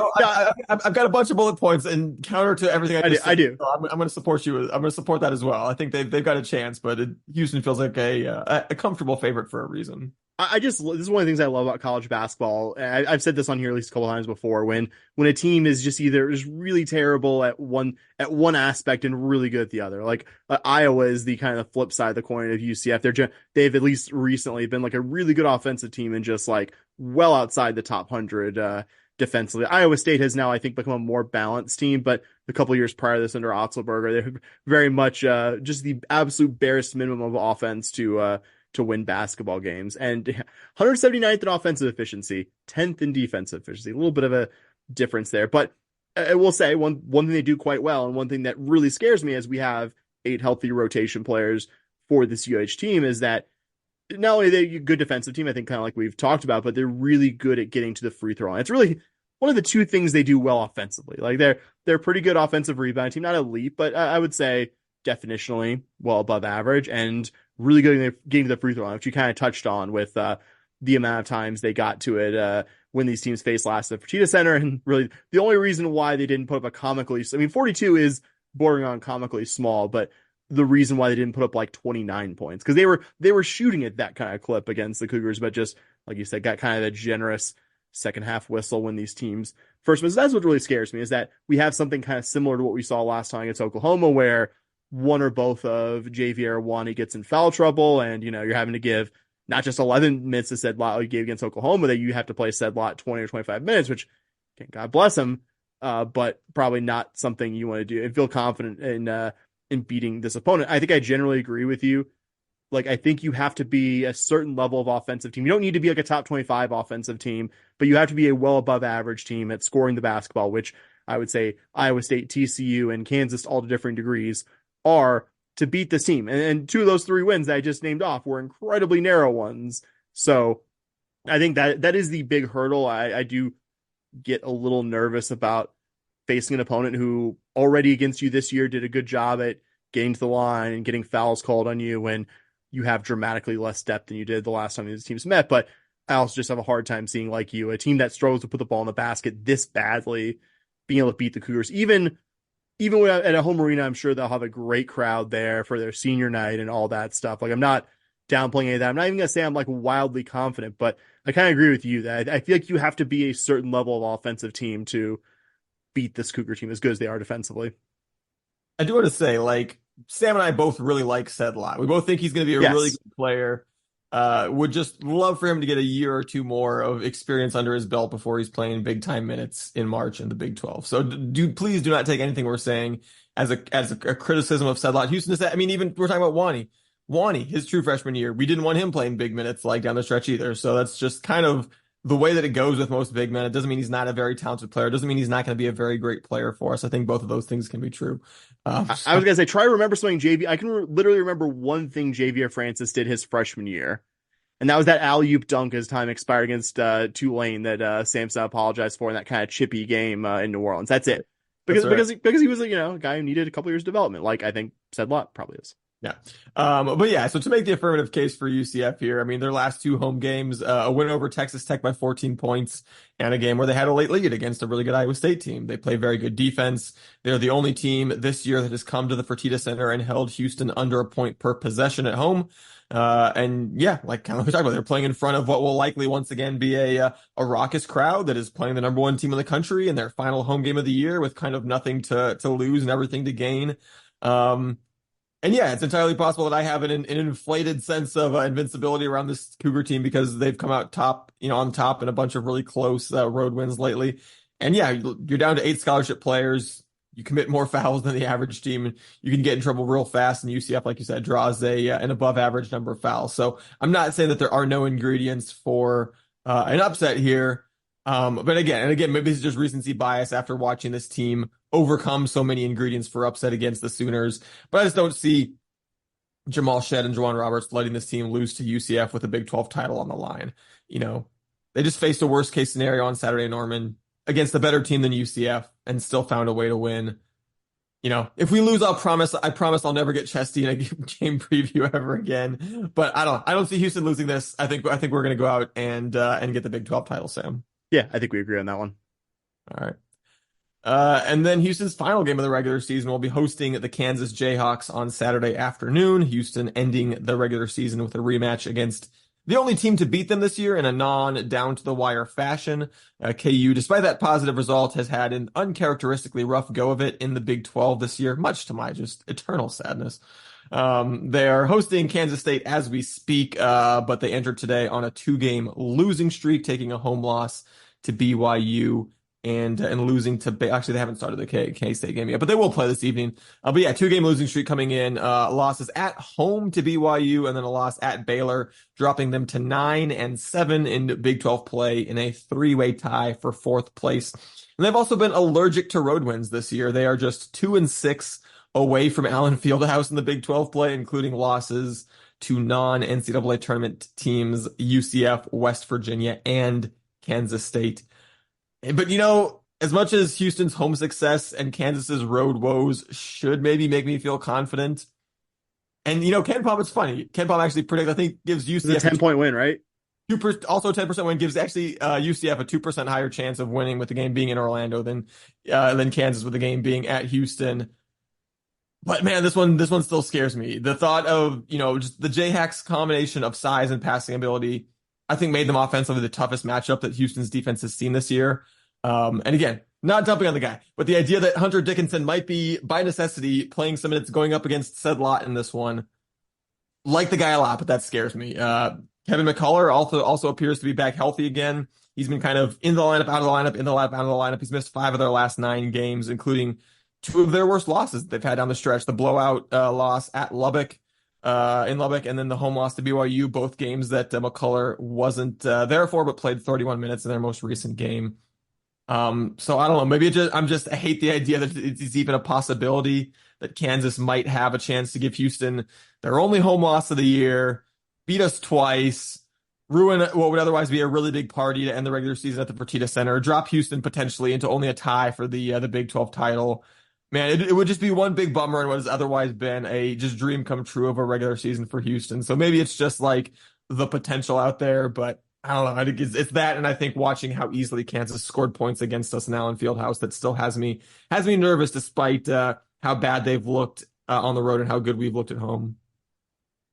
I've got a bunch of bullet points and counter to everything I just said. I do. So I'm going to support you. I'm going to support that as well. I think they've got a chance, but Houston feels like a comfortable favorite for a reason. This is one of the things I love about college basketball. I've said this on here at least a couple times before. When a team is just either is really terrible at one aspect and really good at the other, like Iowa is the kind of flip side of the coin of UCF. They've at least recently been like a really good offensive team and just like well outside the top 100 defensively. Iowa State has now, I think, become a more balanced team, but a couple of years prior to this under Otzelberger, they're very much just the absolute barest minimum of offense to win basketball games, and 179th in offensive efficiency, 10th in defensive efficiency. A little bit of a difference there, but I will say one thing they do quite well, and one thing that really scares me is we have 8 healthy rotation players for this UH team is that not only are they a good defensive team, I think kind of like we've talked about, but they're really good at getting to the free throw line. It's really one of the two things they do well offensively. Like they're pretty good offensive rebound team, not elite, but I would say definitionally well above average and really good at getting to the free throw line, which you kind of touched on with the amount of times they got to it when these teams faced last at the Fertitta Center. And really the only reason why they didn't put up a comically, I mean, 42 is bordering on comically small, but the reason why they didn't put up like 29 points because they were shooting at that kind of clip against the Cougars, but just like you said, got kind of a generous second half whistle when these teams first miss. That's what really scares me is that we have something kind of similar to what we saw last time against Oklahoma, where one or both of Javier or Wani gets in foul trouble, and you're having to give not just 11 minutes to said lot you gave against Oklahoma, that you have to play said lot 20 or 25 minutes, which God bless him, but probably not something you want to do and feel confident in beating this opponent. I think I generally agree with you. Like, I think you have to be a certain level of offensive team. You don't need to be like a top 25 offensive team, but you have to be a well above average team at scoring the basketball, which I would say Iowa State, TCU, and Kansas, all to differing degrees, are to beat this team. And 2 of those 3 wins that I just named off were incredibly narrow ones. So I think that is the big hurdle. I do get a little nervous about facing an opponent who already against you this year did a good job at getting to the line and getting fouls called on you when you have dramatically less depth than you did the last time these teams met. But I also just have a hard time seeing, like you, a team that struggles to put the ball in the basket this badly, being able to beat the Cougars. Even when at a home arena, I'm sure they'll have a great crowd there for their senior night and all that stuff. Like, I'm not downplaying any of that. I'm not even going to say I'm like wildly confident, but I kind of agree with you that I feel like you have to be a certain level of offensive team to beat this Cougar team as good as they are defensively. I do want to say, like, Sam and I both really like Sedlot. We both think he's going to be a really good player. Would just love for him to get a year or 2 more of experience under his belt before he's playing big time minutes in March in the Big 12. So please do not take anything we're saying as a criticism of Sedlot. Houston, I mean, even we're talking about Wani, his true freshman year, we didn't want him playing big minutes like down the stretch either. So that's just kind of the way that it goes with most big men. It doesn't mean he's not a very talented player. It doesn't mean he's not going to be a very great player for us. I think both of those things can be true. I was going to say, try to remember something I can literally remember one thing Javier Francis did his freshman year. And that was that alley-oop dunk as time expired against Tulane that Samson apologized for in that kind of chippy game in New Orleans. That's it. Because he was a guy who needed a couple years of development, like I think Sedlot probably is. Yeah. But yeah, so to make the affirmative case for UCF here, I mean, their last 2 home games, a win over Texas Tech by 14 points and a game where they had a late lead against a really good Iowa State team. They play very good defense. They're the only team this year that has come to the Fertitta Center and held Houston under a point per possession at home. And yeah, like kind of like we talked about, they're playing in front of what will likely once again be a raucous crowd that is playing the number 1 team in the country in their final home game of the year with kind of nothing to lose and everything to gain. And yeah, it's entirely possible that I have an inflated sense of invincibility around this Cougar team because they've come out on top in a bunch of really close road wins lately. And yeah, you're down to 8 scholarship players. You commit more fouls than the average team, and you can get in trouble real fast. And UCF, like you said, draws an above average number of fouls. So I'm not saying that there are no ingredients for an upset here. But again, maybe it's just recency bias after watching this team overcome so many ingredients for upset against the Sooners. But I just don't see Jamal Shead and Juwan Roberts letting this team lose to UCF with a Big 12 title on the line. They just faced a worst case scenario on Saturday in Norman against a better team than UCF and still found a way to win. If we lose, I promise I'll never get chesty in a game preview ever again. But I don't see Houston losing this. I think we're going to go out and get the Big 12 title, Sam. Yeah, I think we agree on that one. All right. And then Houston's final game of the regular season will be hosting the Kansas Jayhawks on Saturday afternoon. Houston ending the regular season with a rematch against the only team to beat them this year in a non-down-to-the-wire fashion. KU, despite that positive result, has had an uncharacteristically rough go of it in the Big 12 this year, much to my just eternal sadness. They are hosting Kansas State as we speak, but they entered today on a 2-game losing streak, taking a home loss to BYU and losing to actually they haven't started the K-State game yet, but they will play this evening. But yeah, 2-game losing streak coming in. Losses at home to BYU and then a loss at Baylor, dropping them to 9-7 in Big 12 play in a 3-way tie for 4th place. And they've also been allergic to road wins this year. They are just 2-6 away from Allen Fieldhouse in the Big 12 play, including losses to non-NCAA tournament teams, UCF, West Virginia, and Kansas State. But, as much as Houston's home success and Kansas's road woes should maybe make me feel confident, and, Ken Pom, it's funny. Ken Pom actually gives UCF a 10-point win, right? Also, a 10% win gives actually UCF a 2% higher chance of winning with the game being in Orlando than Kansas with the game being at Houston. But man, this one still scares me. The thought of, just the Jayhawks combination of size and passing ability, I think made them offensively the toughest matchup that Houston's defense has seen this year. And again, not dumping on the guy, but the idea that Hunter Dickinson might be, by necessity, playing some minutes going up against said lot in this one. Like the guy a lot, but that scares me. Kevin McCullough also appears to be back healthy again. He's been kind of in the lineup, out of the lineup, in the lineup, out of the lineup. He's missed 5 of their last 9 games, including 2 of their worst losses that they've had down the stretch. The blowout loss at Lubbock, in Lubbock, and then the home loss to BYU, both games that McCullough wasn't there for, but played 31 minutes in their most recent game. So I don't know. Maybe I hate the idea that it's even a possibility that Kansas might have a chance to give Houston their only home loss of the year, beat us twice, ruin what would otherwise be a really big party to end the regular season at the Fertitta Center, drop Houston potentially into only a tie for the Big 12 title. Man, it would just be one big bummer in what has otherwise been a just dream come true of a regular season for Houston. So maybe it's just like the potential out there, but I don't know. I think it's that, and I think watching how easily Kansas scored points against us in Allen Fieldhouse that still has me nervous, despite how bad they've looked on the road and how good we've looked at home.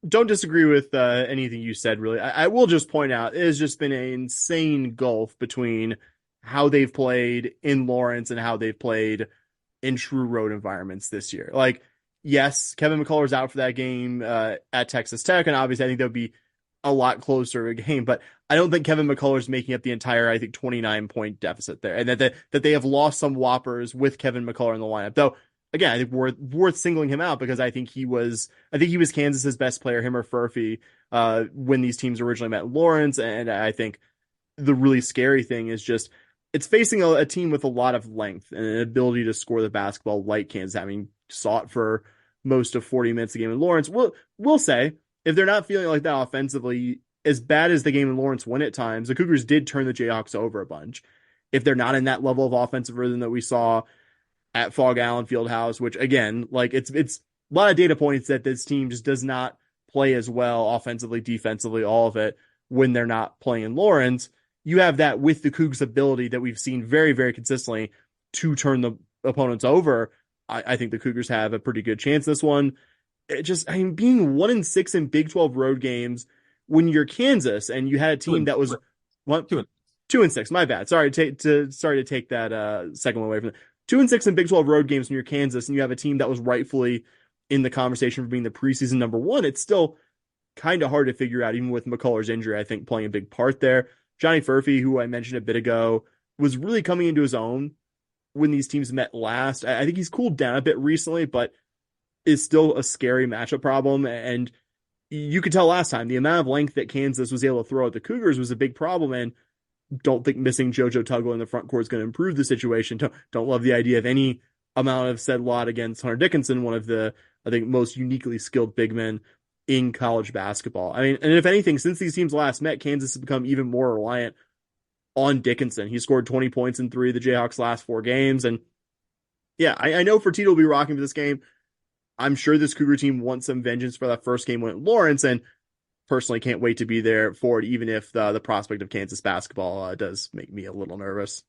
Don't disagree with anything you said, really. I will just point out, it has just been an insane gulf between how they've played in Lawrence and how they've played in true road environments this year. Like, yes, Kevin McCullough's out for that game at Texas Tech, and obviously I think that would be a lot closer a game, but I don't think Kevin McCullough's making up the entire, 29-point deficit there, and that they have lost some whoppers with Kevin McCullough in the lineup. Though, again, I think worth singling him out because I think he was Kansas's best player, him or Furphy, when these teams originally met in Lawrence. And I think the really scary thing is just it's facing a team with a lot of length and an ability to score the basketball like Kansas, having sought for most of 40 minutes a game in Lawrence. We'll say, if they're not feeling like that offensively, as bad as the game in Lawrence went at times, the Cougars did turn the Jayhawks over a bunch. If they're not in that level of offensive rhythm that we saw at Fog Allen Fieldhouse, which again, like it's a lot of data points that this team just does not play as well offensively, defensively, all of it when they're not playing in Lawrence. You have that with the Cougs' ability that we've seen very, very consistently to turn the opponents over. I think the Cougars have a pretty good chance this one. Being 1-6 in Big 12 road games when you're Kansas and you had a team that was 2-6. My bad. Sorry to take that second one away from it. 2-6 in Big 12 road games when you're Kansas and you have a team that was rightfully in the conversation for being the preseason number 1. It's still kind of hard to figure out, even with McCullough's injury, I think, playing a big part there. Johnny Furphy, who I mentioned a bit ago, was really coming into his own when these teams met last. I think he's cooled down a bit recently, but is still a scary matchup problem. And you could tell last time the amount of length that Kansas was able to throw at the Cougars was a big problem. And don't think missing JoJo Tugler in the front court is going to improve the situation. Don't love the idea of any amount of said lot against Hunter Dickinson, one of the, I think, most uniquely skilled big men in college basketball. I mean, and if anything, since these teams last met, Kansas has become even more reliant on Dickinson. He scored 20 points in 3 of the Jayhawks' last 4 games. And yeah, I know Fertitta will be rocking for this game. I'm sure this Cougar team wants some vengeance for that first game win Lawrence, and personally can't wait to be there for it, even if the prospect of Kansas basketball does make me a little nervous.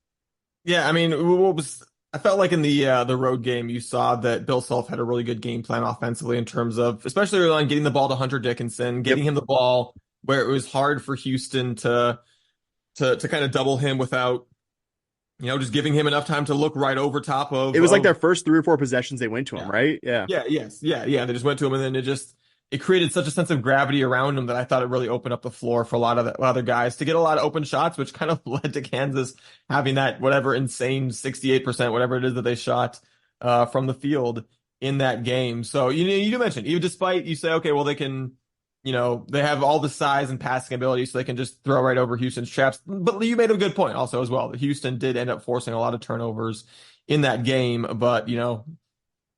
Yeah, I mean, I felt like in the road game, you saw that Bill Self had a really good game plan offensively in terms of, especially early on, getting the ball to Hunter Dickinson, getting him the ball where it was hard for Houston to kind of double him without, just giving him enough time to look right over top of. It was like their first 3 or 4 possessions they went to him, right? Yeah. Yeah. They just went to him, and then it created such a sense of gravity around him that I thought it really opened up the floor for a lot of the other guys to get a lot of open shots, which kind of led to Kansas having that whatever insane 68%, whatever it is that they shot from the field in that game. So you do mention, even despite you say, okay, well, they can, they have all the size and passing ability, so they can just throw right over Houston's traps. But you made a good point also as well that Houston did end up forcing a lot of turnovers in that game. But,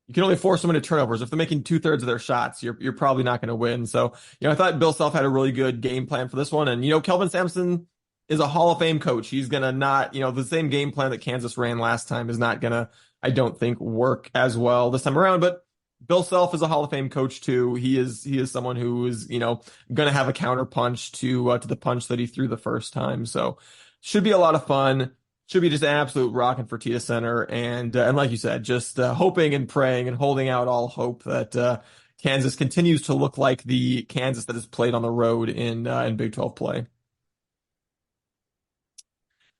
you can only force so many turnovers. If they're making 2/3 of their shots, you're probably not going to win. So, I thought Bill Self had a really good game plan for this one. And, Kelvin Sampson is a Hall of Fame coach. He's going to not, the same game plan that Kansas ran last time is not going to, I don't think, work as well this time around. But Bill Self is a Hall of Fame coach too. He is someone who is, going to have a counter punch to the punch that he threw the first time. So should be a lot of fun. Should be just an absolute rocking Fertitta Center. And like you said, just hoping and praying and holding out all hope that Kansas continues to look like the Kansas that has played on the road in Big 12 play.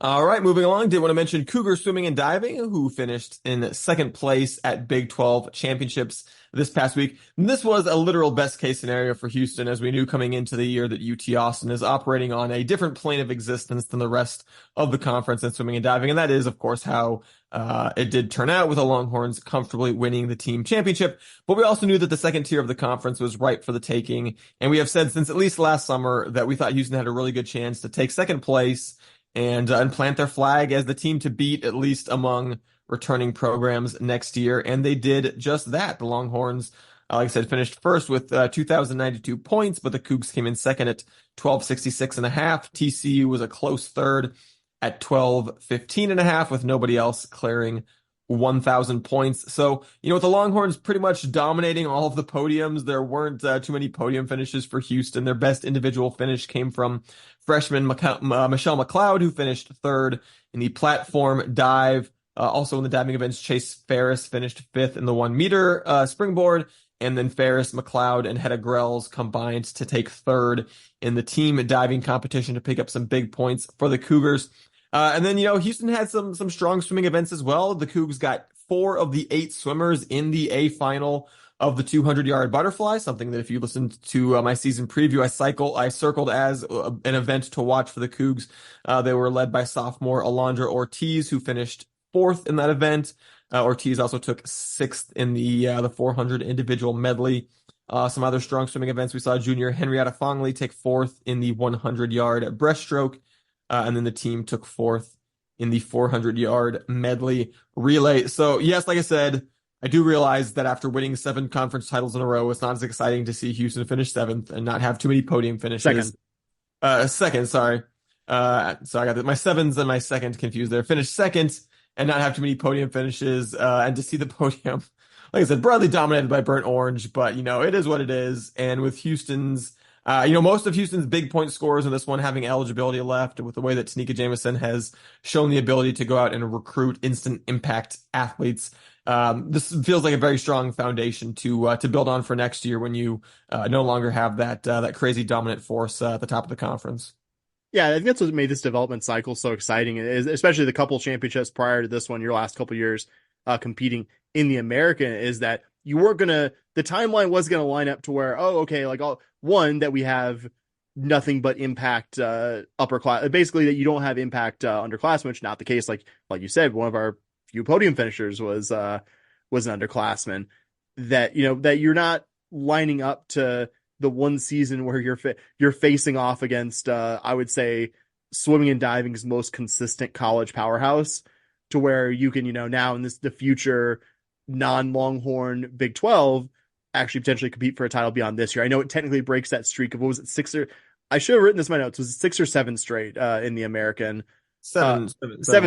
All right, moving along. Did want to mention Cougar swimming and diving, who finished in second place at Big 12 championships this past week. And this was a literal best case scenario for Houston, as we knew coming into the year that UT Austin is operating on a different plane of existence than the rest of the conference in swimming and diving. And that is, of course, how it did turn out, with the Longhorns comfortably winning the team championship. But we also knew that the second tier of the conference was ripe for the taking. And we have said since at least last summer that we thought Houston had a really good chance to take second place and plant their flag as the team to beat, at least among returning programs next year. And they did just that. The Longhorns, like I said, finished first with 2,092 points, but the Cougs came in second at 1,266.5. TCU was a close third at 1,215.5, with nobody else clearing 1,000 points. So, with the Longhorns pretty much dominating all of the podiums, there weren't too many podium finishes for Houston. Their best individual finish came from freshman Michelle McLeod, who finished third in the platform dive. Also in the diving events, Chase Ferris finished fifth in the 1 meter springboard. And then Ferris, McLeod, and Hedda Grells combined to take third in the team diving competition to pick up some big points for the Cougars. And then, Houston had some strong swimming events as well. The Cougs got 4 of the 8 swimmers in the A final of the 200-yard butterfly, something that if you listened to my season preview, I circled as an event to watch for the Cougs. They were led by sophomore Alondra Ortiz, who finished 4th in that event. Ortiz also took 6th in the 400 individual medley. Some other strong swimming events, we saw junior Henrietta Fongley take 4th in the 100-yard breaststroke. And then the team took 4th in the 400-yard medley relay. So, yes, like I said, I do realize that after winning 7 conference titles in a row, it's not as exciting to see Houston finish 7th and not have too many podium finishes. Second, sorry. So I got my 7s and my second confused there. Finish second and not have too many podium finishes, and to see the podium, like I said, broadly dominated by Burnt Orange, but, it is what it is. And with Houston's most of Houston's big point scorers in this one having eligibility left, with the way that Tanika Jameson has shown the ability to go out and recruit instant impact athletes. This feels like a very strong foundation to build on for next year when you no longer have that crazy dominant force at the top of the conference. Yeah, I think that's what made this development cycle so exciting, especially the couple championships prior to this one, your last couple years competing in the American, is that you weren't the timeline was going to line up to where, that we have nothing but impact upper class, basically that you don't have impact underclassmen, which is not the case. Like you said, one of our few podium finishers was an underclassman. That that you're not lining up to the one season where you're facing off against I would say swimming and diving's most consistent college powerhouse, to where you can now in the future non-Longhorn Big 12 actually potentially compete for a title beyond this year. I know it technically breaks that streak of, what was it, 6 or, I should have written this in my notes, was it 6 or 7 straight in the American? Seven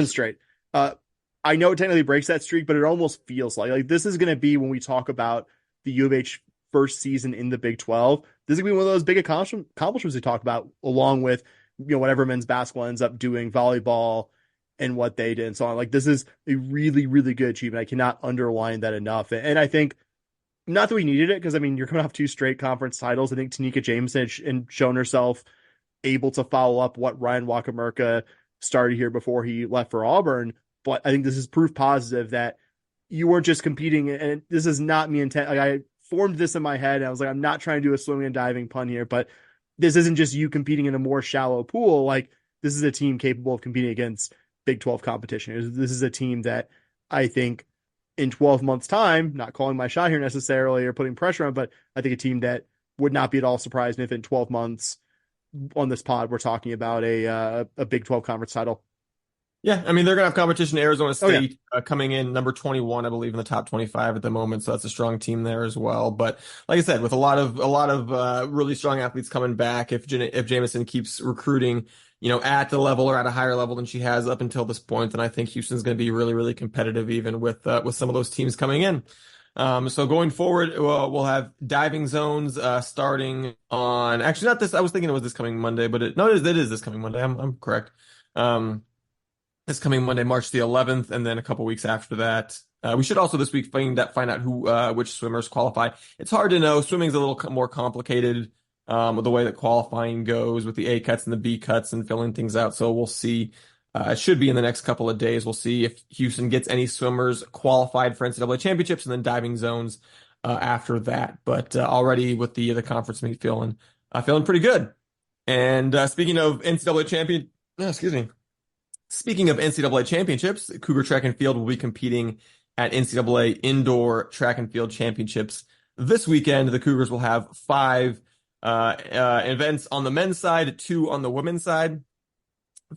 straight. I know it technically breaks that streak, but it almost feels like this is going to be, when we talk about the U of H first season in the Big 12, this is going to be one of those big accomplishments we talk about, along with whatever men's basketball ends up doing, volleyball, and what they did and so on. This is a really, really good achievement. I cannot underline that enough. And I think, not that we needed it, because you're coming off 2 straight conference titles. I think Tanika Jameson had shown herself able to follow up what Ryan Wakamerka started here before he left for Auburn. But I think this is proof positive that you weren't just competing, and this is not me intent. I formed this in my head, and I was like, I'm not trying to do a swimming and diving pun here, but this isn't just you competing in a more shallow pool. This is a team capable of competing against Big 12 competition. This is a team that I think in 12 months' time, not calling my shot here necessarily or putting pressure on, but I think a team that would not be at all surprised if in 12 months on this pod we're talking about a Big 12 conference title. Yeah, I mean, they're going to have competition. Arizona Oh yeah. State coming in number 21, I believe, in the top 25 at the moment. So that's a strong team there as well. But like I said, with a lot of really strong athletes coming back, if Jamison keeps recruiting, at the level or at a higher level than she has up until this point, then I think Houston's going to be really, really competitive, even with some of those teams coming in. So going forward, we'll have diving zones starting on actually not this. I was thinking it was this coming Monday, but it is this coming Monday. I'm correct. This coming Monday, March the 11th, and then a couple weeks after that. We should also this week find out which swimmers qualify. It's hard to know. Swimming's a little more complicated with the way that qualifying goes with the A cuts and the B cuts and filling things out. So we'll see. It should be in the next couple of days. We'll see if Houston gets any swimmers qualified for NCAA championships and then diving zones after that. But already with the conference meet feeling pretty good. And speaking of NCAA championships, Cougar track and field will be competing at NCAA Indoor Track and Field Championships this weekend. The Cougars will have 5 events on the men's side, 2 on the women's side.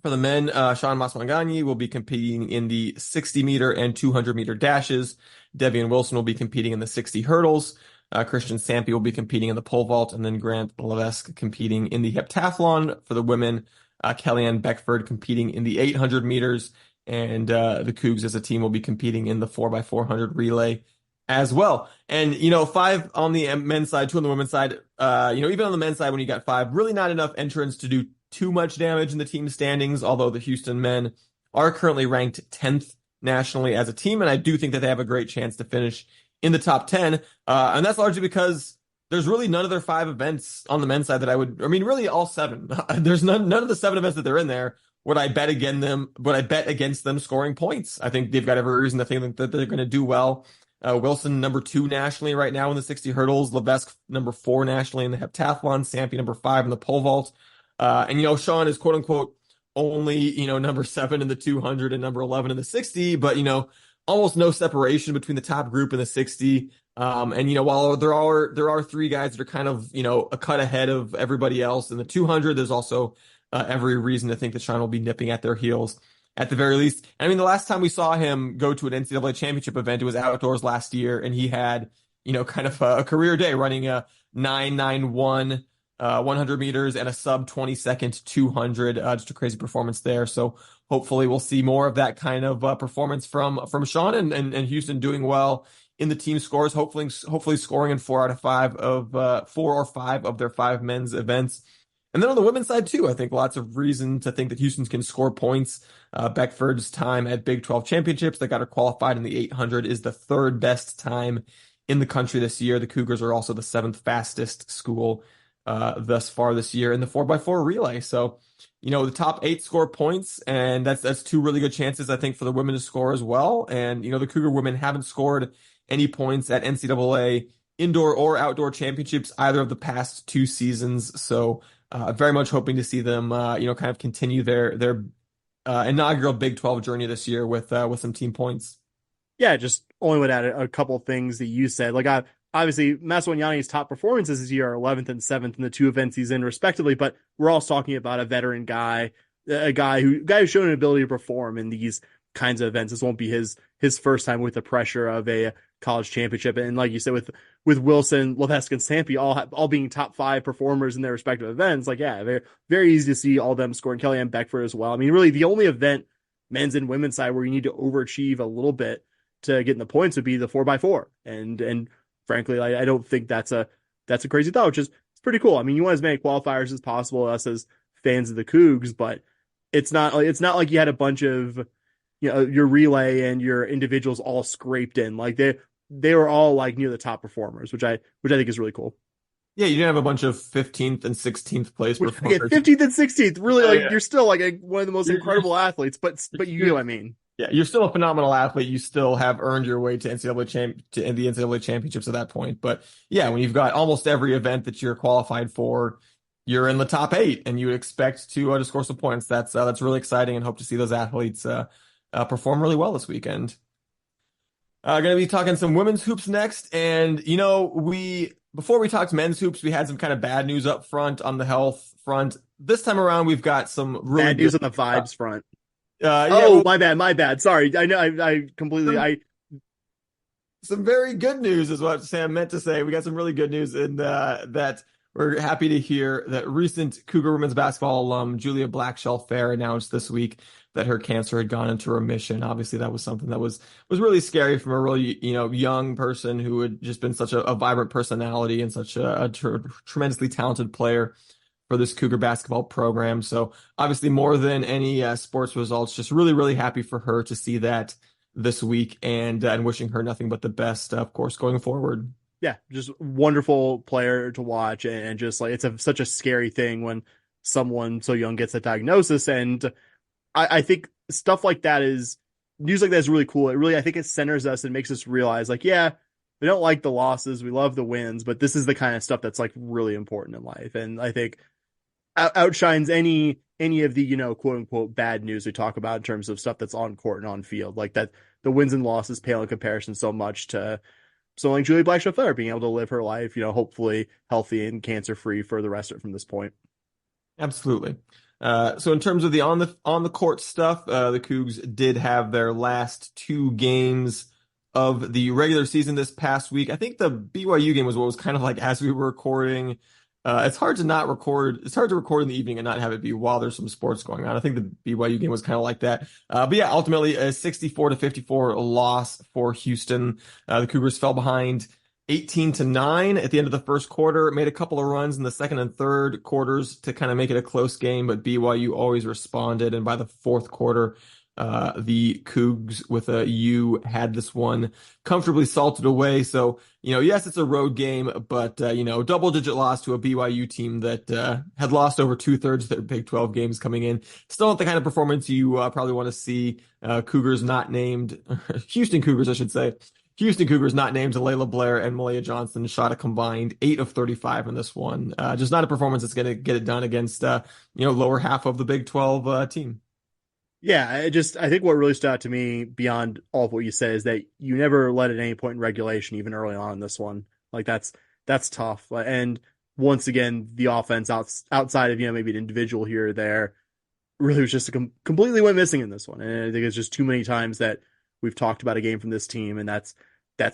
For the men, Sean Maswangani will be competing in the 60-meter and 200-meter dashes. Devian Wilson will be competing in the 60 hurdles. Christian Sampe will be competing in the pole vault, and then Grant Levesque competing in the heptathlon. For the women, Kellyanne Beckford competing in the 800 meters, and the Cougs as a team will be competing in the 4x400 relay as well. And, 5 on the men's side, 2 on the women's side. Even on the men's side, when you got 5, really not enough entrants to do too much damage in the team standings, although the Houston men are currently ranked 10th nationally as a team, and I do think that they have a great chance to finish in the top 10. And that's largely because there's really none of their 5 events on the men's side really all 7. There's none of the 7 events that they're in there would I bet against them scoring points. I think they've got every reason to think that they're going to do well. Wilson, number 2 nationally right now in the 60 hurdles. Levesque, number 4 nationally in the heptathlon. Sampe, number 5 in the pole vault. And Sean is quote unquote only, number 7 in the 200 and number 11 in the 60, but, almost no separation between the top group and the 60. And, while there are 3 guys that are kind of, a cut ahead of everybody else in the 200, there's also every reason to think that Sean will be nipping at their heels at the very least. I mean, the last time we saw him go to an NCAA championship event, it was outdoors last year, and he had, kind of a career day running a 991 100 meters and a sub 20-second 200, just a crazy performance there. So hopefully we'll see more of that kind of performance from Sean and Houston doing well in the team scores, hopefully scoring in 4 out of 5 of 4 or 5 of their 5 men's events. And then on the women's side too, I think lots of reason to think that Houston can score points. Beckford's time at Big 12 championships that got her qualified in the 800 is the 3rd best time in the country this year. The Cougars are also the 7th fastest school thus far this year in the 4x4 relay. So, the top 8 score points, and that's 2 really good chances, I think, for the women to score as well. And, the Cougar women haven't scored any points at NCAA indoor or outdoor championships either of the past 2 seasons. So, very much hoping to see them, kind of continue their inaugural Big 12 journey this year with some team points. Yeah, just only would add a couple things that you said. Obviously, Maswanyani's top performances this year are 11th and 7th in the 2 events he's in, respectively. But we're also talking about a veteran guy, a guy who's shown an ability to perform in these kinds of events. This won't be his first time with the pressure of a college championship. And like you said, with Wilson, Levesque, and Sampe all being top 5 performers in their respective events, very, very easy to see all them scoring. Kellyanne Beckford as well. I mean, really, the only event, men's and women's side, where you need to overachieve a little bit to get in the points would be the 4x4. And frankly, I don't think that's a crazy thought, which is it's pretty cool. I mean, you want as many qualifiers as possible, us as fans of the Cougs, but it's not like you had a bunch of your relay and your individuals all scraped in. They were all near the top performers, which I think is really cool. Yeah, you didn't have a bunch of 15th and 16th place performers. 15th and 16th, really, you're still one of the most incredible athletes, but you know what I mean. Yeah, you're still a phenomenal athlete. You still have earned your way to the NCAA championships at that point. But yeah, when you've got almost every event that you're qualified for, you're in the top 8, and you would expect to score some points. That's really exciting, and hope to see those athletes perform really well this weekend. Going to be talking some women's hoops next, and before we talked men's hoops, we had some kind of bad news up front on the health front. This time around, we've got some really bad news on the vibes front. Oh, my bad. Sorry. I know I completely, some very good news is what Sam meant to say. We got some really good news in that we're happy to hear that recent Cougar women's basketball alum Julia Blackshell-Fair announced this week that her cancer had gone into remission. Obviously, that was something that was really scary from a really, young person who had just been such a vibrant personality and such a tremendously talented player for this Cougar basketball program. So obviously, more than any sports results, just really, really happy for her to see that this week, and wishing her nothing but the best, of course, going forward. yeah, just wonderful player to watch, and just like such a scary thing when someone so young gets a diagnosis. And I think stuff like that is news like that is really cool. I think it centers us and makes us realize, like, yeah, we don't like the losses, we love the wins, but this is the kind of stuff that's like really important in life. And I think outshines any of the, quote unquote bad news we talk about in terms of stuff that's on court and on field. Like that, the wins and losses pale in comparison so much to someone like Julie Blackshell-Fair being able to live her life, hopefully healthy and cancer free for the rest of it from this point. Absolutely. So in terms of the on the court stuff, the Cougs did have their last two games of the regular season this past week. I think the BYU game was what was kind of like as we were recording. It's hard to record in the evening and not have it be while there's some sports going on. I think the BYU game was kind of like that. But yeah, ultimately a 64-54 loss for Houston. The Cougars fell behind 18-9 at the end of the first quarter, made a couple of runs in the second and third quarters to kind of make it a close game, but BYU always responded. And by the fourth quarter, the Cougs with a U had this one comfortably salted away. So, yes, it's a road game, but, double-digit loss to a BYU team that had lost over 2/3 of their Big 12 games coming in. Still not the kind of performance you probably want to see. Cougars not named, Houston Cougars, I should say. Houston Cougars not named Layla Blair and Malia Johnson shot a combined 8 of 35 in this one. Just not a performance that's going to get it done against, lower half of the Big 12 team. Yeah, I think what really stood out to me beyond all of what you said is that you never led at any point in regulation, even early on in this one. Like that's tough. And once again, the offense outside of, maybe an individual here or there really was just completely went missing in this one. And I think it's just too many times that we've talked about a game from this team, and that's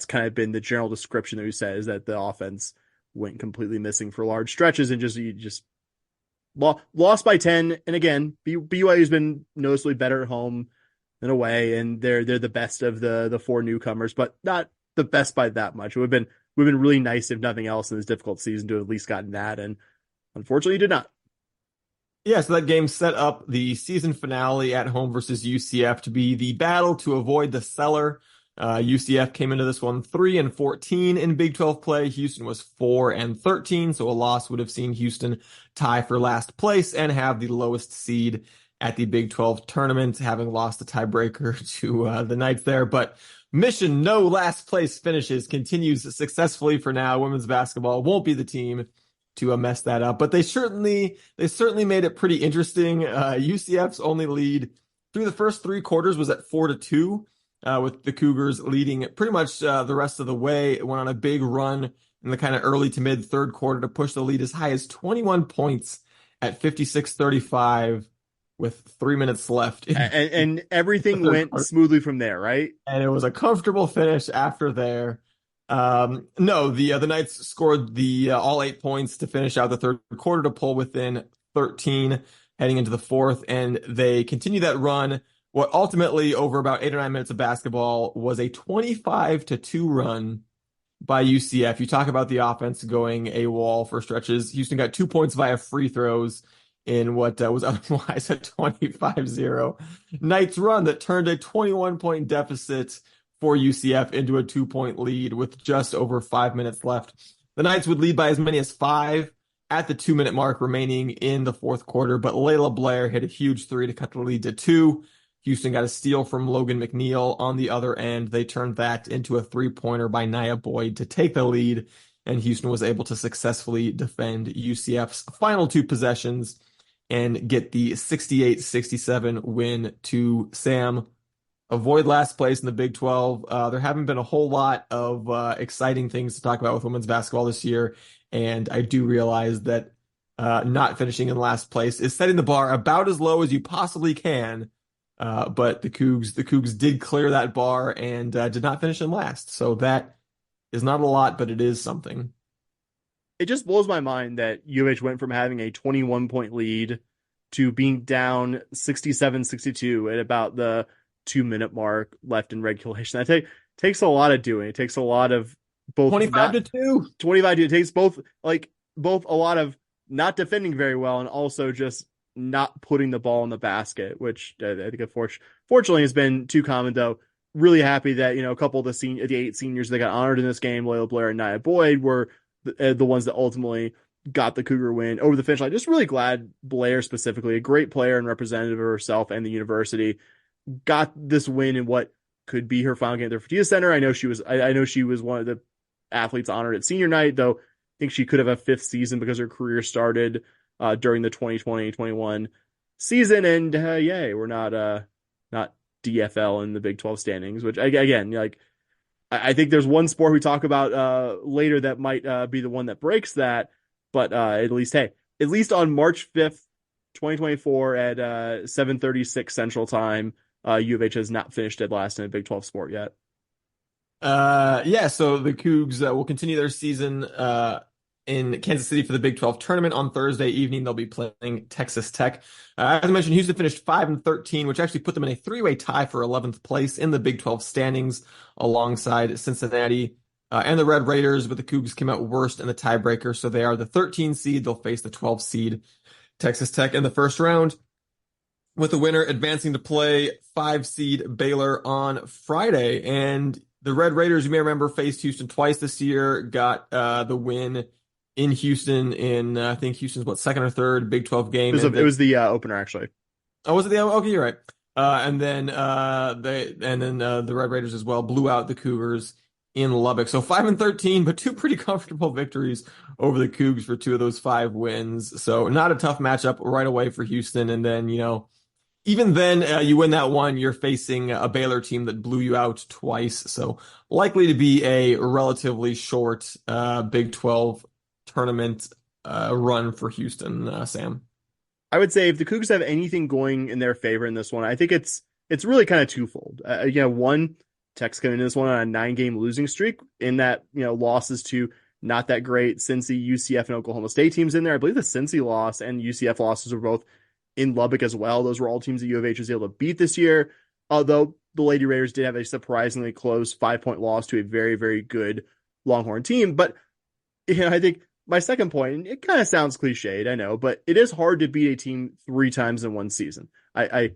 kind of been the general description that we said, is that the offense went completely missing for large stretches and just lost by 10. And again, BYU's been noticeably better at home than away, and they're the best of the four newcomers, but not the best by that much. It would have been really nice, if nothing else, in this difficult season to have at least gotten that, and unfortunately did not. Yeah, so that game set up the season finale at home versus UCF to be the battle to avoid the cellar. UCF came into this one 3-14 in Big 12 play. Houston was 4-13, so a loss would have seen Houston tie for last place and have the lowest seed at the Big 12 tournament, having lost the tiebreaker to the Knights there. But mission no last place finishes continues successfully for now. Women's basketball won't be the team to mess that up, but they certainly made it pretty interesting. UCF's only lead through the first three quarters was at 4-2. With the Cougars leading pretty much the rest of the way. It went on a big run in the kind of early to mid third quarter to push the lead as high as 21 points at 56-35 with 3 minutes left. And everything went smoothly from there, right? And it was a comfortable finish after there. No, the Knights scored the all 8 points to finish out the third quarter to pull within 13 heading into the fourth, and they continue that run. What ultimately, over about 8 or 9 minutes of basketball, was a 25-2 run by UCF. You talk about the offense going AWOL for stretches. Houston got 2 points via free throws in what was otherwise a 25-0 Knights run that turned a 21-point deficit for UCF into a 2-point lead with just over 5 minutes left. The Knights would lead by as many as 5 at the 2-minute mark remaining in the fourth quarter, but Layla Blair hit a huge three to cut the lead to 2. Houston got a steal from Logan McNeil on the other end. They turned that into a three-pointer by Nia Boyd to take the lead, and Houston was able to successfully defend UCF's final 2 possessions and get the 68-67 win to Sam. Avoid last place in the Big 12. There haven't been a whole lot of exciting things to talk about with women's basketball this year, and I do realize that not finishing in last place is setting the bar about as low as you possibly can But the Cougs did clear that bar and did not finish in last. So that is not a lot, but it is something. It just blows my mind that U of H went from having a 21-point lead to being down 67-62 at about the 2-minute mark left in regulation. That takes a lot of doing. It takes a lot of both 25-2. 25 to it takes both a lot of not defending very well and also just not putting the ball in the basket, which I think fortunately has been too common. Though really happy that a couple of the 8 seniors that got honored in this game, Layla Blair and Nia Boyd, were the ones that ultimately got the Cougar win over the finish line. Just really glad Blair, specifically a great player and representative of herself and the university, got this win in what could be her final game at the Fertitta Center. I know she was one of the athletes honored at senior night, though I think she could have a 5th season because her career started during the 2020-21 season. And yay, we're not DFL in the Big 12 standings, which again, I think there's one sport we talk about later that might be the one that breaks that. But at least on March 5th, 2024 at 7:36 Central Time, U of H has not finished dead last in a Big 12 sport yet. So the Cougs will continue their season in Kansas City for the Big 12 tournament on Thursday evening. They'll be playing Texas Tech. As I mentioned, Houston finished 5-13, which actually put them in a 3-way tie for 11th place in the Big 12 standings alongside Cincinnati and the Red Raiders, but the Cougs came out worst in the tiebreaker, so they are the 13 seed. They'll face the 12 seed Texas Tech in the first round, with the winner advancing to play 5 seed Baylor on Friday. And the Red Raiders, you may remember, faced Houston twice this year, got the win in Houston in, I think Houston's, second or third Big 12 game. It was the opener, actually. Oh, was it the okay, you're right. And then the Red Raiders as well blew out the Cougars in Lubbock. So 5-13, but 2 pretty comfortable victories over the Cougs for 2 of those 5 wins. So not a tough matchup right away for Houston. And then, even then, you win that one, you're facing a Baylor team that blew you out twice. So likely to be a relatively short Big 12 tournament run for Houston, Sam. I would say if the Cougs have anything going in their favor in this one, I think it's really kind of twofold. One, Tech's coming into this one on a 9-game losing streak in that, losses to not that great Cincy, UCF, and Oklahoma State teams in there. I believe the Cincy loss and UCF losses were both in Lubbock as well. Those were all teams that U of H was able to beat this year, although the Lady Raiders did have a surprisingly close 5-point loss to a very, very good Longhorn team. But I think my second point, and it kind of sounds cliched, I know, but it is hard to beat a team 3 times in one season. I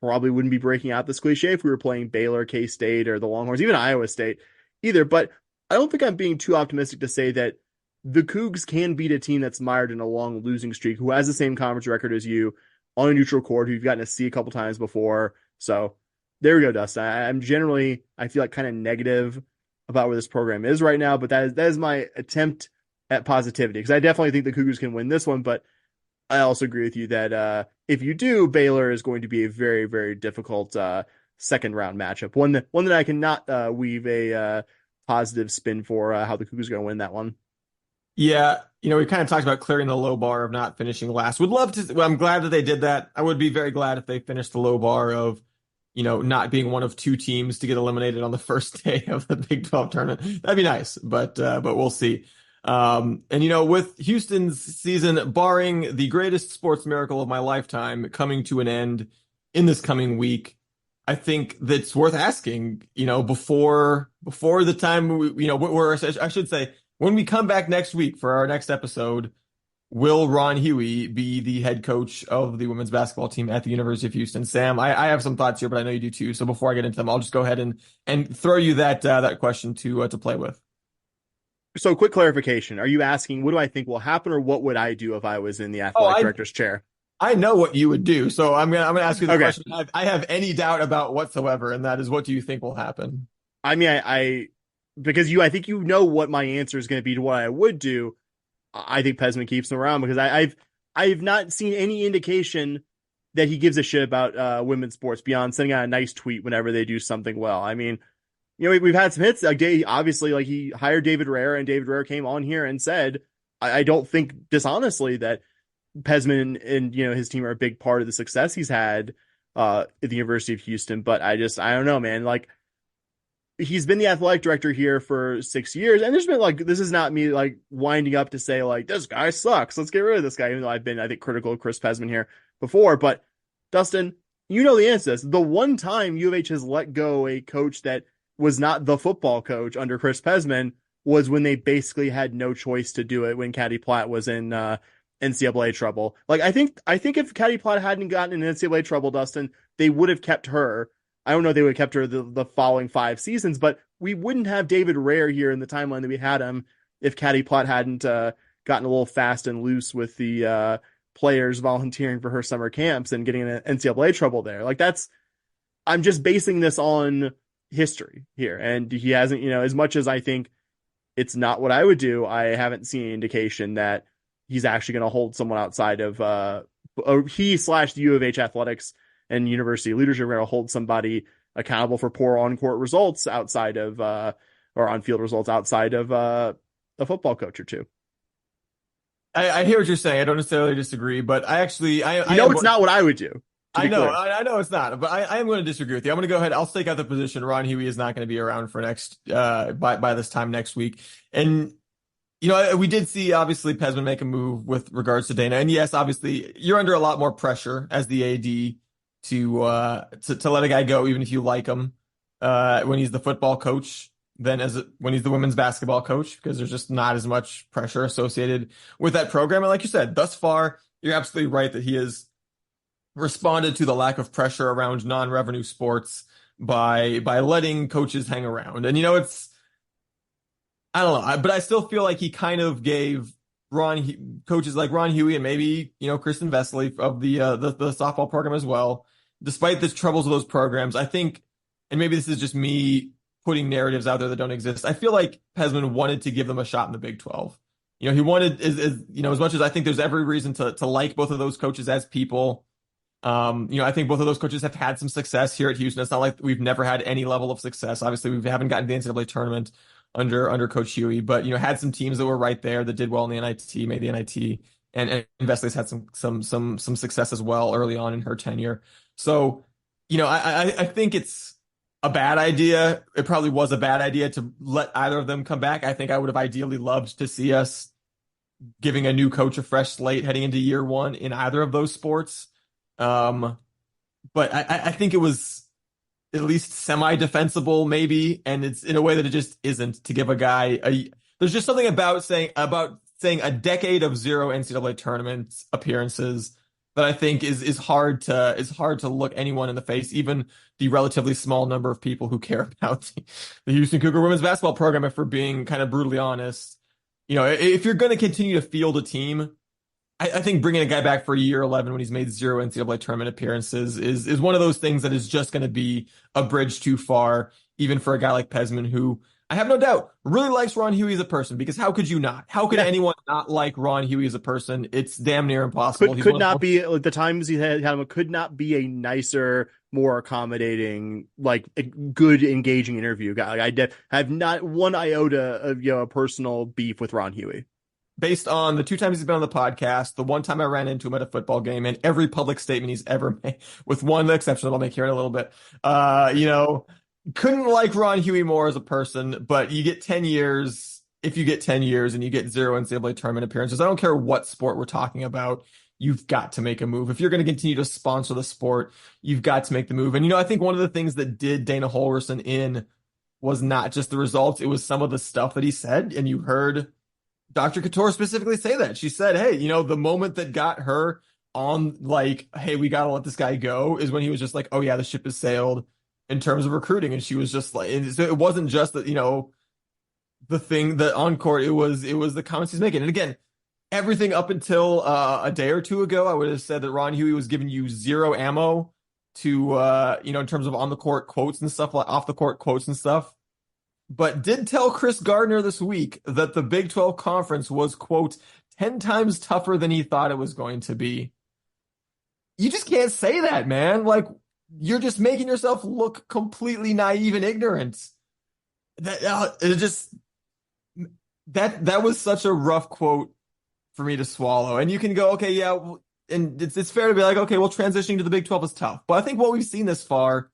probably wouldn't be breaking out this cliche if we were playing Baylor, K-State, or the Longhorns, even Iowa State either. But I don't think I'm being too optimistic to say that the Cougs can beat a team that's mired in a long losing streak, who has the same conference record as you, on a neutral court, who you've gotten to see a couple times before. So there we go, Dustin. I'm generally, I feel like, kind of negative about where this program is right now, but that is my attempt at positivity, because I definitely think the Cougars can win this one, but I also agree with you that if you do, Baylor is going to be a very, very difficult second round matchup. One that I cannot weave a positive spin for how the Cougars are going to win that one. Yeah, we kind of talked about clearing the low bar of not finishing last. Would love to. Well, I'm glad that they did that. I would be very glad if they finished the low bar of, not being one of 2 teams to get eliminated on the first day of the Big 12 tournament. That'd be nice, but we'll see. And with Houston's season, barring the greatest sports miracle of my lifetime coming to an end in this coming week, I think that's worth asking, before the time I should say, when we come back next week for our next episode, will Ron Huey be the head coach of the women's basketball team at the University of Houston? Sam, I have some thoughts here, but I know you do too. So before I get into them, I'll just go ahead and throw you that question to play with. So quick clarification. Are you asking, what do I think will happen, or what would I do if I was in the athletic director's chair? I know what you would do. So I'm gonna ask you the question I have any doubt about whatsoever, and that is, what do you think will happen? I mean, because I think what my answer is going to be to what I would do. I think Pesman keeps him around because I've not seen any indication that he gives a shit about women's sports beyond sending out a nice tweet whenever they do something well. I mean, we've had some hits. Obviously, he hired David Rare, and David Rare came on here and said, I don't think dishonestly that Pesman and his team are a big part of the success he's had at the University of Houston. But I don't know, man. Like, he's been the athletic director here for 6 years, and there's been like, this is not me like winding up to say like this guy sucks, let's get rid of this guy, even though I've been, I think, critical of Chris Pesman here before. But Dustin, you know the answer to this. The one time U of H has let go a coach that was not the football coach under Chris Pesman was when they basically had no choice to do it, when Caddy Platt was in NCAA trouble. Like, I think if Caddy Platt hadn't gotten in NCAA trouble, Dustin, they would have kept her. I don't know if they would have kept her the following 5 seasons, but we wouldn't have David Rare here in the timeline that we had him if Caddy Platt hadn't gotten a little fast and loose with the players volunteering for her summer camps and getting in NCAA trouble there. Like, I'm just basing this on history here. And he hasn't, as much as I think it's not what I would do, I haven't seen any indication that he's actually going to hold someone outside of he/the U of H athletics and university leadership are going to hold somebody accountable for poor on-court results outside of or on-field results outside of a football coach or two. I hear what you're saying. I don't necessarily disagree, but it's not what I would do. I know it's not, but I am going to disagree with you. I'm going to go ahead. I'll stake out the position. Ron Huey is not going to be around for by this time next week. And, we did see, obviously, Pesman make a move with regards to Dana. And yes, obviously, you're under a lot more pressure as the AD to let a guy go, even if you like him, when he's the football coach than when he's the women's basketball coach, because there's just not as much pressure associated with that program. And like you said, thus far, you're absolutely right that he has responded to the lack of pressure around non-revenue sports by letting coaches hang around. And, I don't know, but I still feel like he kind of gave coaches like Ron Huey and maybe, Kristen Vesely of the softball program as well, despite the troubles of those programs, I think, and maybe this is just me putting narratives out there that don't exist, I feel like Pesman wanted to give them a shot in the Big 12. He wanted, as much as I think there's every reason to like both of those coaches as people, I think both of those coaches have had some success here at Houston. It's not like we've never had any level of success. Obviously, we haven't gotten to the NCAA tournament under Coach Huey, but had some teams that were right there that did well in the NIT, made the NIT, and Vesley's had some success as well early on in her tenure. So, I think it's a bad idea. It probably was a bad idea to let either of them come back. I think I would have ideally loved to see us giving a new coach a fresh slate heading into year one in either of those sports. But I think it was at least semi-defensible, maybe, and it's in a way that it just isn't, to give a guy there's just something about saying a decade of 0 NCAA tournament appearances that I think is hard to look anyone in the face, even the relatively small number of people who care about the Houston Cougar women's basketball program, if we're being kind of brutally honest. If you're going to continue to field a team, I think bringing a guy back for year 11 when he's made 0 NCAA tournament appearances is one of those things that is just going to be a bridge too far, even for a guy like Pesman, who I have no doubt really likes Ron Huey as a person, because how could you not? How could anyone not like Ron Huey as a person? It's damn near impossible. Could not be, like, the times he had him, could not be a nicer, more accommodating, like, a good, engaging interview guy. Like, I have not one iota of a personal beef with Ron Huey. Based on the 2 times he's been on the podcast, the 1 time I ran into him at a football game, and every public statement he's ever made, with one exception that I'll make here in a little bit, couldn't like Ron Huey more as a person. But you get 10 years, if you get 10 years and you get 0 NCAA tournament appearances, I don't care what sport we're talking about, you've got to make a move. If you're going to continue to sponsor the sport, you've got to make the move. And, I think one of the things that did Dana Holgerson in was not just the results, it was some of the stuff that he said. And you heard Dr. Couture specifically say that. She said, hey, the moment that got her on, like, hey, we got to let this guy go, is when he was just like, oh yeah, the ship has sailed in terms of recruiting. And she was just like, so it wasn't just that, the thing that on court, it was the comments he's making. And again, everything up until a day or two ago, I would have said that Ron Huey was giving you 0 ammo to, in terms of on the court quotes and stuff, like off the court quotes and stuff. But did tell Chris Gardner this week that the Big 12 conference was, quote, 10 times tougher than he thought it was going to be. You just can't say that, man. Like, you're just making yourself look completely naive and ignorant. That was such a rough quote for me to swallow. And you can go, okay, yeah, and it's fair to be like, okay, well, transitioning to the Big 12 is tough. But I think what we've seen this far,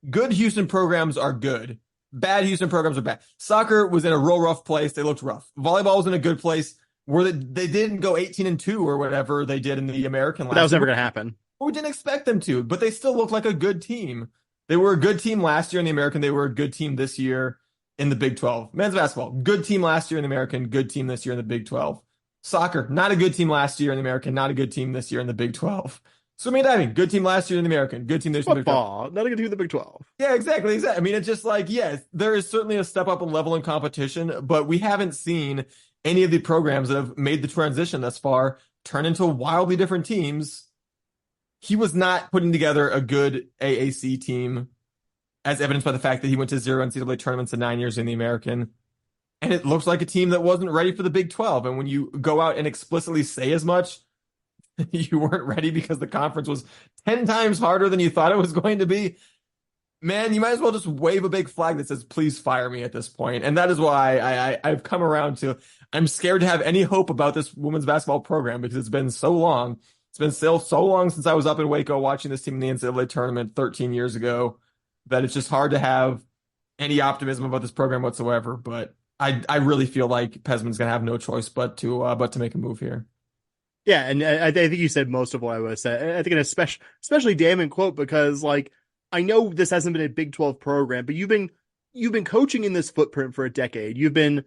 good Houston programs are good. Bad Houston programs are bad. Soccer was in a real rough place. They looked rough. Volleyball was in a good place where they didn't go 18-2 or whatever they did in the American last That was year. never going to happen. We didn't expect them to, but they still look like a good team. They were a good team last year in the American. They were a good team this year in the Big 12. Men's basketball, good team last year in the American, good team this year in the Big 12. Soccer, not a good team last year in the American, not a good team this year in the Big 12. Swimming and diving, good team last year in the American, good team this year in the Big 12. Football, not a good team in the Big 12. Yeah, exactly. I mean, it's just like, yes, there is certainly a step up in level in competition, but we haven't seen any of the programs that have made the transition thus far turn into wildly different teams. He was not putting together a good AAC team, as evidenced by the fact that he went to 0 NCAA tournaments in 9 years in the American. And it looks like a team that wasn't ready for the Big 12. And when you go out and explicitly say as much, you weren't ready because the conference was 10 times harder than you thought it was going to be, man, you might as well just wave a big flag that says, please fire me at this point. And that is why I've come around to, I'm scared to have any hope about this women's basketball program because it's been so long. It's been so long since I was up in Waco watching this team in the NCAA tournament 13 years ago that it's just hard to have any optimism about this program whatsoever. But I really feel like Pesman's going to have no choice but to make a move here. Yeah, and I think you said most of what I would have said. I think an especially damning quote because, like, I know this hasn't been a Big 12 program, but you've been coaching in this footprint for a decade. You've been,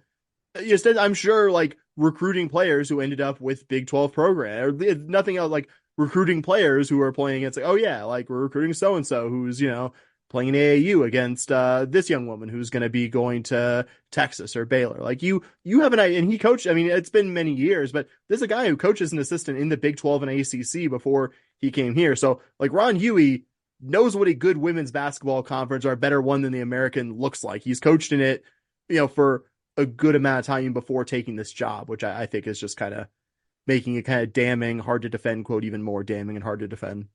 I'm sure, like, recruiting players who ended up with Big 12 program, or nothing else, like recruiting players who are playing. It's like, oh yeah, like we're recruiting so and so who's playing in AAU against this young woman who's going to be going to Texas or Baylor. Like you have an idea, and he coached, I mean, it's been many years, but there's a guy who coaches an assistant in the Big 12 and ACC before he came here. So like Ron Huey knows what a good women's basketball conference or a better one than the American looks like. He's coached in it, for a good amount of time before taking this job, which I think is just kind of making it kind of damning, hard to defend quote, even more damning and hard to defend.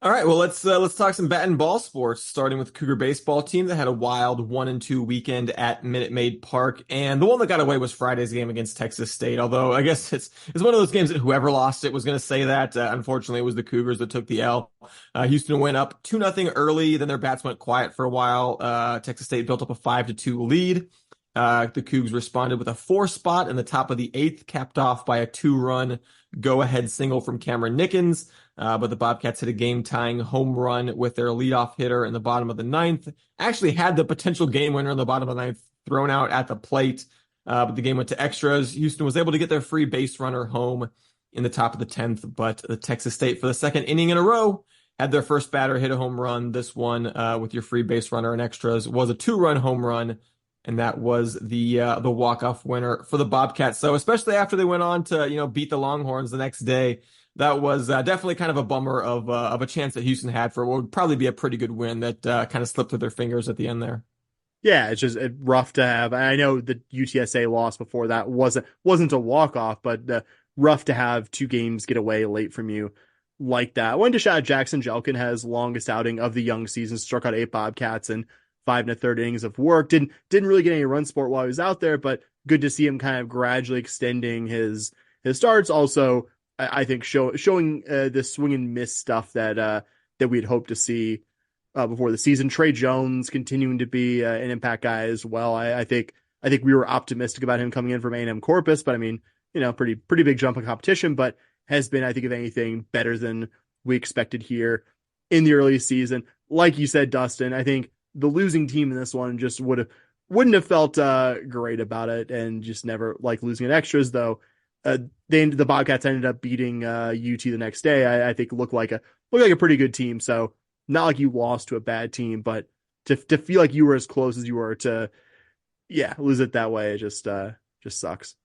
All right, well, let's talk some bat and ball sports, starting with the Cougar baseball team that had a wild 1-2 weekend at Minute Maid Park, and the one that got away was Friday's game against Texas State, although I guess it's one of those games that whoever lost it was going to say that. Unfortunately, it was the Cougars that took the L. Houston went up 2-0 early, then their bats went quiet for a while. Texas State built up a 5-2 lead. The Cougs responded with a 4 spot in the top of the 8th, capped off by a 2-run go-ahead single from Cameron Nickens. But the Bobcats hit a game-tying home run with their leadoff hitter in the bottom of the 9th. Actually had the potential game winner in the bottom of the 9th thrown out at the plate, but the game went to extras. Houston was able to get their free base runner home in the top of the 10th, but the Texas State, for the second inning in a row, had their first batter hit a home run. This one, with your free base runner and extras, was a 2-run home run, and that was the walk-off winner for the Bobcats. So especially after they went on to beat the Longhorns the next day, that was definitely kind of a bummer of a chance that Houston had for what would probably be a pretty good win that kind of slipped through their fingers at the end there. Yeah, it's just rough to have. I know the UTSA loss before that wasn't a walk-off, but rough to have 2 games get away late from you like that. I wanted to shout out Jackson Jelkin, has longest outing of the young season, struck out 8 Bobcats in 5 1/3 innings of work. Didn't really get any run support while he was out there, but good to see him kind of gradually extending his starts. Also, I think showing the swing and miss stuff that we'd hoped to see before the season. Trey Jones continuing to be an impact guy as well. I think we were optimistic about him coming in from A&M Corpus, but I mean, pretty big jump in competition, but has been, I think, if anything, better than we expected here in the early season. Like you said, Dustin, I think the losing team in this one just wouldn't have felt great about it, and just never like losing in extras, though. The Bobcats ended up beating UT the next day. I think looked like a pretty good team. So not like you lost to a bad team, but to feel like you were as close as you were to, lose it that way, it just sucks.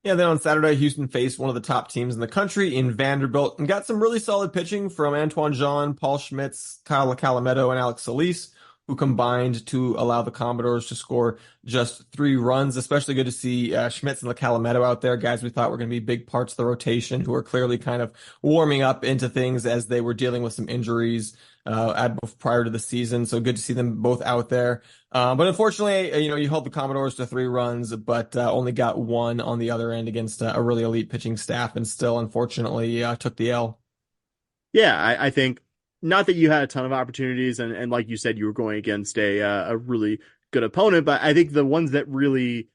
Yeah, then on Saturday, Houston faced one of the top teams in the country in Vanderbilt and got some really solid pitching from Antoine Jean, Paul Schmitz, Kyle Calametto, and Alex Solis. who combined to allow the Commodores to score just 3 runs. Especially good to see Schmitz and Lacalametto out there, guys we thought were going to be big parts of the rotation, who are clearly kind of warming up into things as they were dealing with some injuries prior to the season. So good to see them both out there. But unfortunately, you held the Commodores to 3 runs, but only got 1 on the other end against a really elite pitching staff, and still, unfortunately, took the L. Yeah, I think not that you had a ton of opportunities, and like you said, you were going against a really good opponent, but I think the ones that really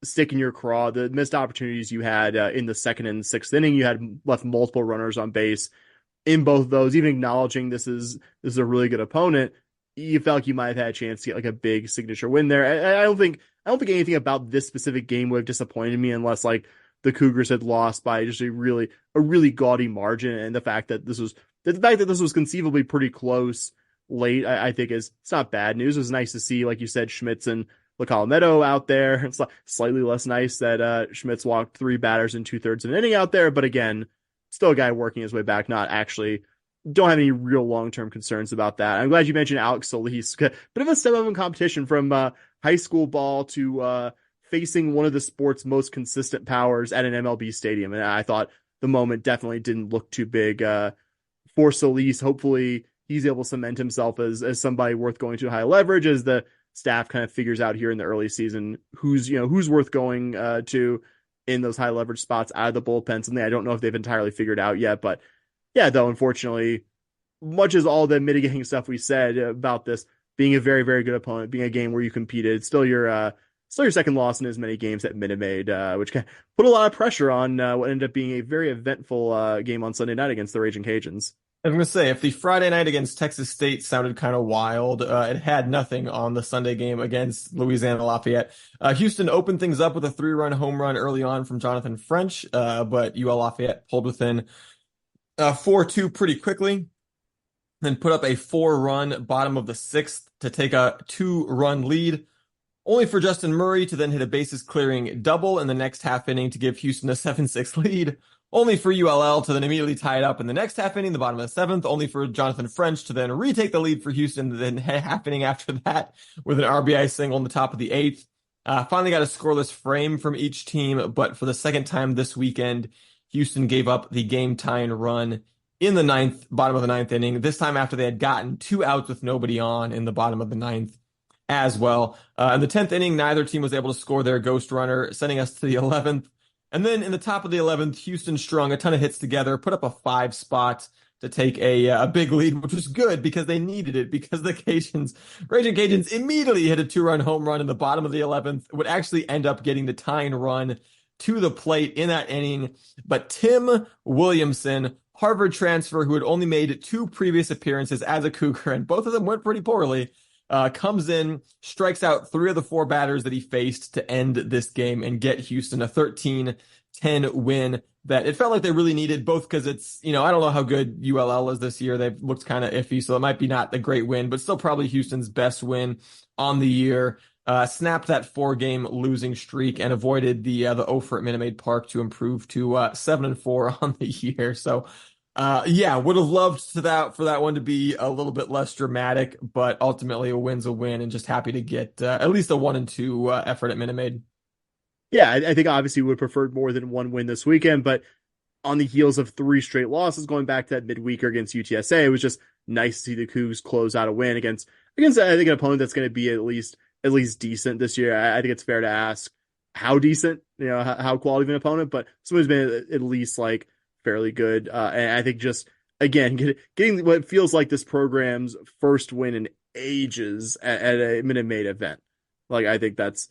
stick in your craw, the missed opportunities you had in the second and sixth inning, you had left multiple runners on base in both of those. Even acknowledging this is a really good opponent, you felt like you might have had a chance to get like a big signature win there. I don't think anything about this specific game would have disappointed me unless like the Cougars had lost by just a really gaudy margin, and the fact that this was conceivably pretty close late, I think it's not bad news. It was nice to see, like you said, Schmitz and Lacalametto out there. It's slightly less nice that Schmitz walked 3 batters in 2/3 of an inning out there, but again, still a guy working his way back. Don't have any real long-term concerns about that. I'm glad you mentioned Alex Solis. Bit of a step up in competition from high school ball to facing one of the sport's most consistent powers at an MLB stadium. And I thought the moment definitely didn't look too big for Solis. Hopefully he's able to cement himself as somebody worth going to high leverage as the staff kind of figures out here in the early season who's worth going to in those high leverage spots out of the bullpen. Something I don't know if they've entirely figured out yet, but yeah, though, unfortunately, much as all the mitigating stuff we said about this being a very, very good opponent, being a game where you competed, still your second loss in as many games at Minute Maid, which can put a lot of pressure on what ended up being a very eventful game on Sunday night against the Raging Cajuns. I was going to say, if the Friday night against Texas State sounded kind of wild, it had nothing on the Sunday game against Louisiana Lafayette. Houston opened things up with a 3-run home run early on from Jonathan French, but UL Lafayette pulled within 4-2 pretty quickly, then put up a 4-run bottom of the 6th to take a 2-run lead, only for Justin Murray to then hit a bases clearing double in the next half inning to give Houston a 7-6 lead, only for ULL to then immediately tie it up in the next half inning, the bottom of the 7th, only for Jonathan French to then retake the lead for Houston, then half inning after that with an RBI single in the top of the 8th. Finally got a scoreless frame from each team, but for the second time this weekend, Houston gave up the game-tying run in the bottom of the 9th inning, this time after they had gotten 2 outs with nobody on in the bottom of the 9th as well. In the 10th inning, neither team was able to score their ghost runner, sending us to the 11th. And then in the top of the 11th, Houston strung a ton of hits together, put up a 5 spot to take a big lead, which was good because they needed it, because the Raging Cajuns immediately hit a 2-run home run in the bottom of the 11th, would actually end up getting the tying run to the plate in that inning. But Tim Williamson, Harvard transfer who had only made 2 previous appearances as a Cougar, and both of them went pretty poorly, comes in, strikes out 3 of the 4 batters that he faced to end this game and get Houston a 13-10 win that it felt like they really needed, both because it's, I don't know how good ULL is this year. They've looked kind of iffy, so it might be not a great win, but still probably Houston's best win on the year. Snapped that 4-game losing streak and avoided the offer at Minute Maid Park to improve to 7-4 on the year. So would have loved for that one to be a little bit less dramatic, but ultimately a win's a win, and just happy to get at least a 1-2 effort at Minute Maid. Yeah, I think obviously we would have preferred more than 1 win this weekend, but on the heels of 3 straight losses going back to that midweeker against UTSA, it was just nice to see the Cougs close out a win against I think an opponent that's going to be at least decent this year. I think it's fair to ask how decent, how quality of an opponent, but someone's been at least like fairly good. And I think just, again, getting what feels like this program's first win in ages at a Minute Maid event. Like, I think that's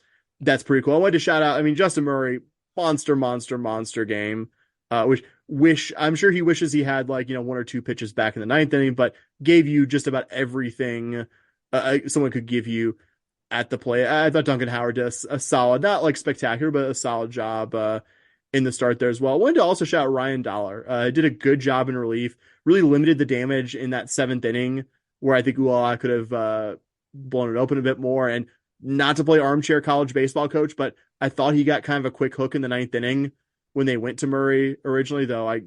pretty cool. I wanted to shout out, Justin Murray, monster game, which I'm sure he wishes he had 1 or 2 pitches back in the 9th inning, but gave you just about everything someone could give you at the plate. I thought Duncan Howard did a solid, not like spectacular, but a solid job in the start there as well. I wanted to also shout out Ryan Dollar. Did a good job in relief, really limited the damage in that 7th inning where I think ULI could have blown it open a bit more. And not to play armchair college baseball coach, but I thought he got kind of a quick hook in the 9th inning when they went to Murray originally, though I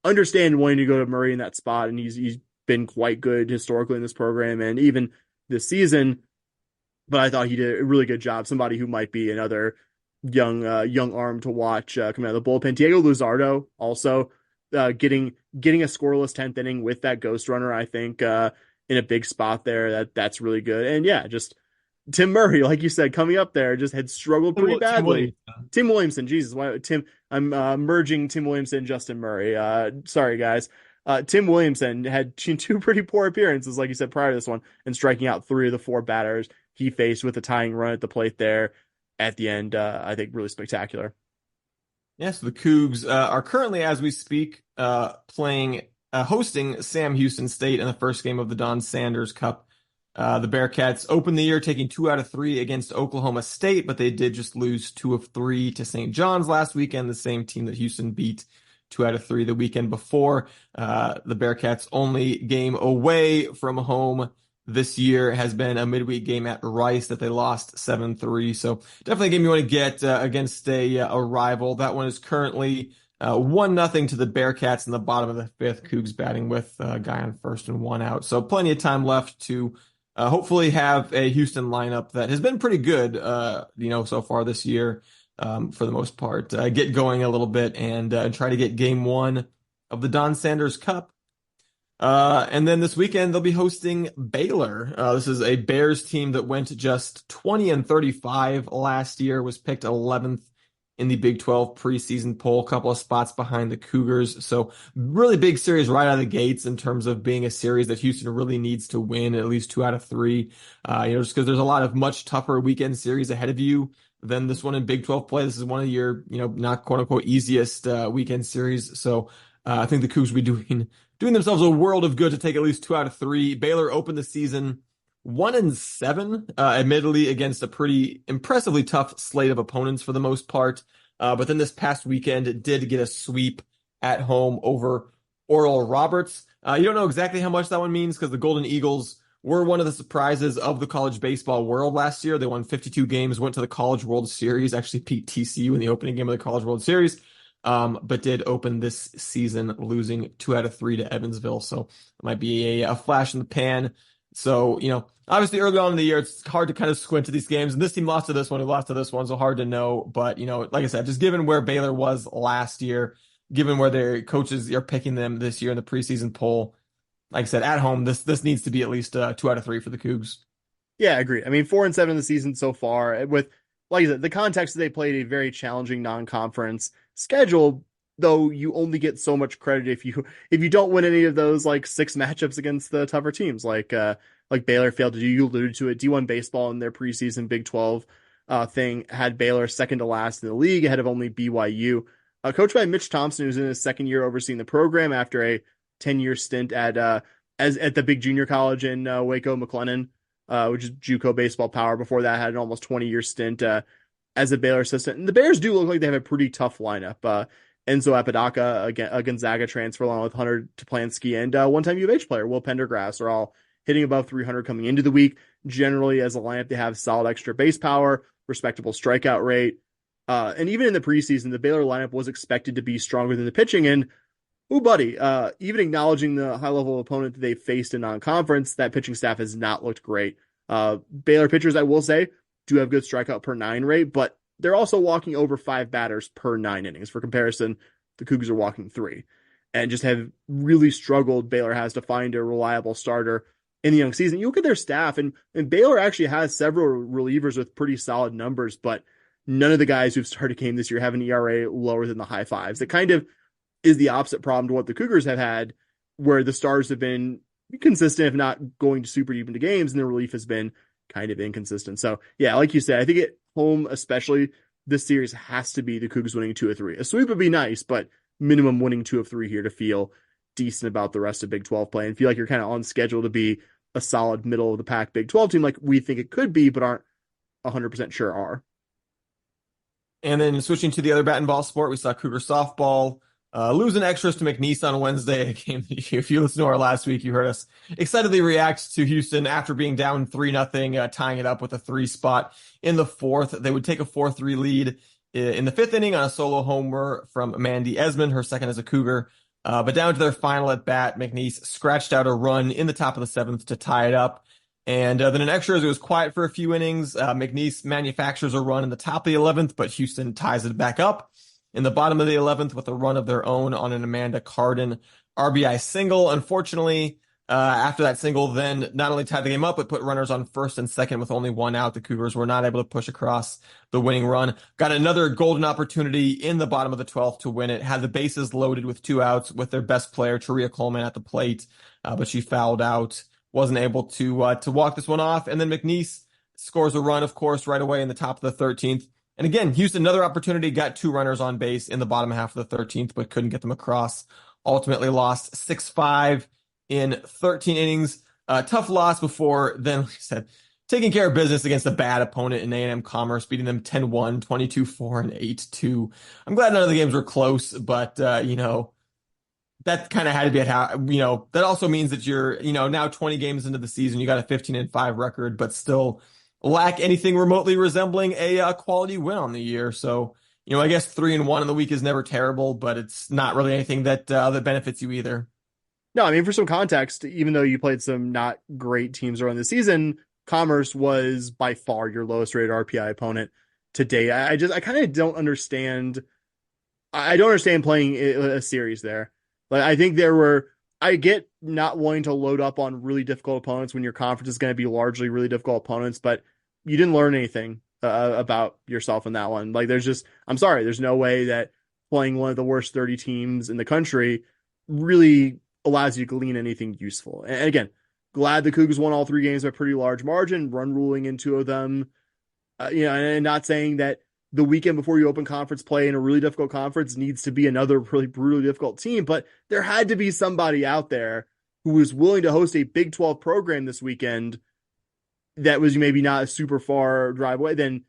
understand wanting to go to Murray in that spot, and he's been quite good historically in this program, and even this season, but I thought he did a really good job. Somebody who might be another young arm to watch coming out of the bullpen. Diego Luzardo also getting a scoreless 10th inning with that ghost runner, I think, in a big spot there. That's really good. And yeah, just Tim Murray, like you said, coming up there, just had struggled pretty badly. Tim Williamson, Jesus, why Tim? I'm merging Tim Williamson and Justin Murray. Sorry guys. Tim Williamson had two pretty poor appearances, like you said, prior to this one, and striking out 3 of the 4 batters he faced with a tying run at the plate there at the end. I think really spectacular. Yes, the Cougs are currently, as we speak, hosting Sam Houston State in the first game of the Don Sanders Cup. The Bearcats opened the year taking 2 out of 3 against Oklahoma State, but they did just lose 2 of 3 to St. John's last weekend, the same team that Houston beat 2 out of 3 the weekend before. The Bearcats' only game away from home this year has been a midweek game at Rice that they lost 7-3. So definitely a game you want to get against a rival. That one is currently 1-0 to the Bearcats in the bottom of the 5th. Cougs batting with a guy on first and 1 out. So plenty of time left to hopefully have a Houston lineup that has been pretty good, so far this year, for the most part. Get going a little bit and try to get game 1 of the Don Sanders Cup. And then this weekend they'll be hosting Baylor. This is a Bears team that went just 20-35 last year, was picked 11th in the Big 12 preseason poll, a couple of spots behind the Cougars. So really big series right out of the gates in terms of being a series that Houston really needs to win at least 2 out of 3. Just because there's a lot of much tougher weekend series ahead of you than this one in Big 12 play. This is one of your, not quote unquote easiest weekend series. So I think the Cougs will be doing themselves a world of good to take at least 2 out of 3. Baylor opened the season 1-7, admittedly against a pretty impressively tough slate of opponents for the most part. But then this past weekend, it did get a sweep at home over Oral Roberts. You don't know exactly how much that one means because the Golden Eagles were one of the surprises of the college baseball world last year. They won 52 games, went to the College World Series, actually beat TCU in the opening game of the College World Series. But did open this season losing 2 out of 3 to Evansville. So it might be a flash in the pan. So, obviously early on in the year, it's hard to kind of squint to these games. And this team lost to this one, who lost to this one, so hard to know. But, like I said, just given where Baylor was last year, given where their coaches are picking them this year in the preseason poll, like I said, at home, this needs to be at least 2 out of 3 for the Cougs. Yeah, I agree. I mean, 4-7 in the season so far with, like I said, the context that they played a very challenging non-conference schedule, though you only get so much credit if you don't win any of those like 6 matchups against the tougher teams like Baylor failed to do. You alluded to it. D1 baseball in their preseason Big 12 thing had Baylor second to last in the league ahead of only BYU. Coached by Mitch Thompson, who's in his second year overseeing the program after a 10-year stint at the big junior college in Waco McLennan, which is JUCO baseball power. Before that, had an almost 20-year stint as a Baylor assistant. And the Bears do look like they have a pretty tough lineup. Enzo Apodaca, a Gonzaga transfer along with Hunter Toplansky, and one-time U of H player, Will Pendergrass, are all hitting above 300 coming into the week. Generally, as a lineup, they have solid extra base power, respectable strikeout rate. And even in the preseason, the Baylor lineup was expected to be stronger than the pitching. And, even acknowledging the high-level opponent that they faced in non-conference, that pitching staff has not looked great. Baylor pitchers, I will say, do have good strikeout per 9 rate, but they're also walking over 5 batters per 9 innings. For comparison, the Cougars are walking 3 and just have really struggled. Baylor has to find a reliable starter in the young season. You look at their staff, and Baylor actually has several relievers with pretty solid numbers, but none of the guys who've started game this year have an ERA lower than the high 5s. It kind of is the opposite problem to what the Cougars have had, where the stars have been consistent, if not going to super deep into games, and the relief has been kind of inconsistent. So yeah, like you said, I think at home, especially, this series has to be the Cougs winning 2 of 3. A sweep would be nice, but minimum winning 2 of 3 here to feel decent about the rest of Big 12 play and feel like you're kind of on schedule to be a solid middle of the pack Big 12 team like we think it could be, but aren't 100% sure are. And then switching to the other bat and ball sport, we saw Cougar softball losing extras to McNeese on Wednesday. A game that if you listened to our last week, you heard us excitedly react to Houston after being down 3-0, tying it up with a 3 spot in the 4th. They would take a 4-3 lead in the 5th inning on a solo homer from Mandy Esmond, her second as a Cougar. But down to their final at bat, McNeese scratched out a run in the top of the 7th to tie it up. And then in extras, it was quiet for a few innings. McNeese manufactures a run in the top of the 11th, but Houston ties it back up in the bottom of the 11th with a run of their own on an Amanda Carden RBI single. Unfortunately, after that single, then not only tied the game up, but put runners on first and second with only one out. The Cougars were not able to push across the winning run. Got another golden opportunity in the bottom of the 12th to win it. Had the bases loaded with 2 outs with their best player, Taria Coleman, at the plate, but she fouled out. Wasn't able to walk this one off. And then McNeese scores a run, of course, right away in the top of the 13th. And again, Houston, another opportunity, got 2 runners on base in the bottom half of the 13th, but couldn't get them across. Ultimately lost 6-5 in 13 innings. Tough loss before then, like I said, taking care of business against a bad opponent in A&M Commerce, beating them 10-1, 22-4, and 8-2. I'm glad none of the games were close, but, that kind of had to be at how, that also means that you're, now 20 games into the season, you got a 15-5 record, but still lack anything remotely resembling a quality win on the year. So, I guess 3-1 in the week is never terrible, but it's not really anything that benefits you either. No, I mean, for some context, even though you played some not great teams around the season, Commerce was by far your lowest rated RPI opponent today. I kind of don't understand. I don't understand playing a series there. Like, I think I get not wanting to load up on really difficult opponents when your conference is going to be largely really difficult opponents, but you didn't learn anything about yourself in that one. Like, I'm sorry, there's no way that playing one of the worst 30 teams in the country really allows you to glean anything useful. And again, glad the Cougars won all 3 games by a pretty large margin, run ruling in 2 of them. And not saying that the weekend before you open conference play in a really difficult conference needs to be another really brutally difficult team, but there had to be somebody out there who was willing to host a Big 12 program this weekend that was maybe not a super far drive away than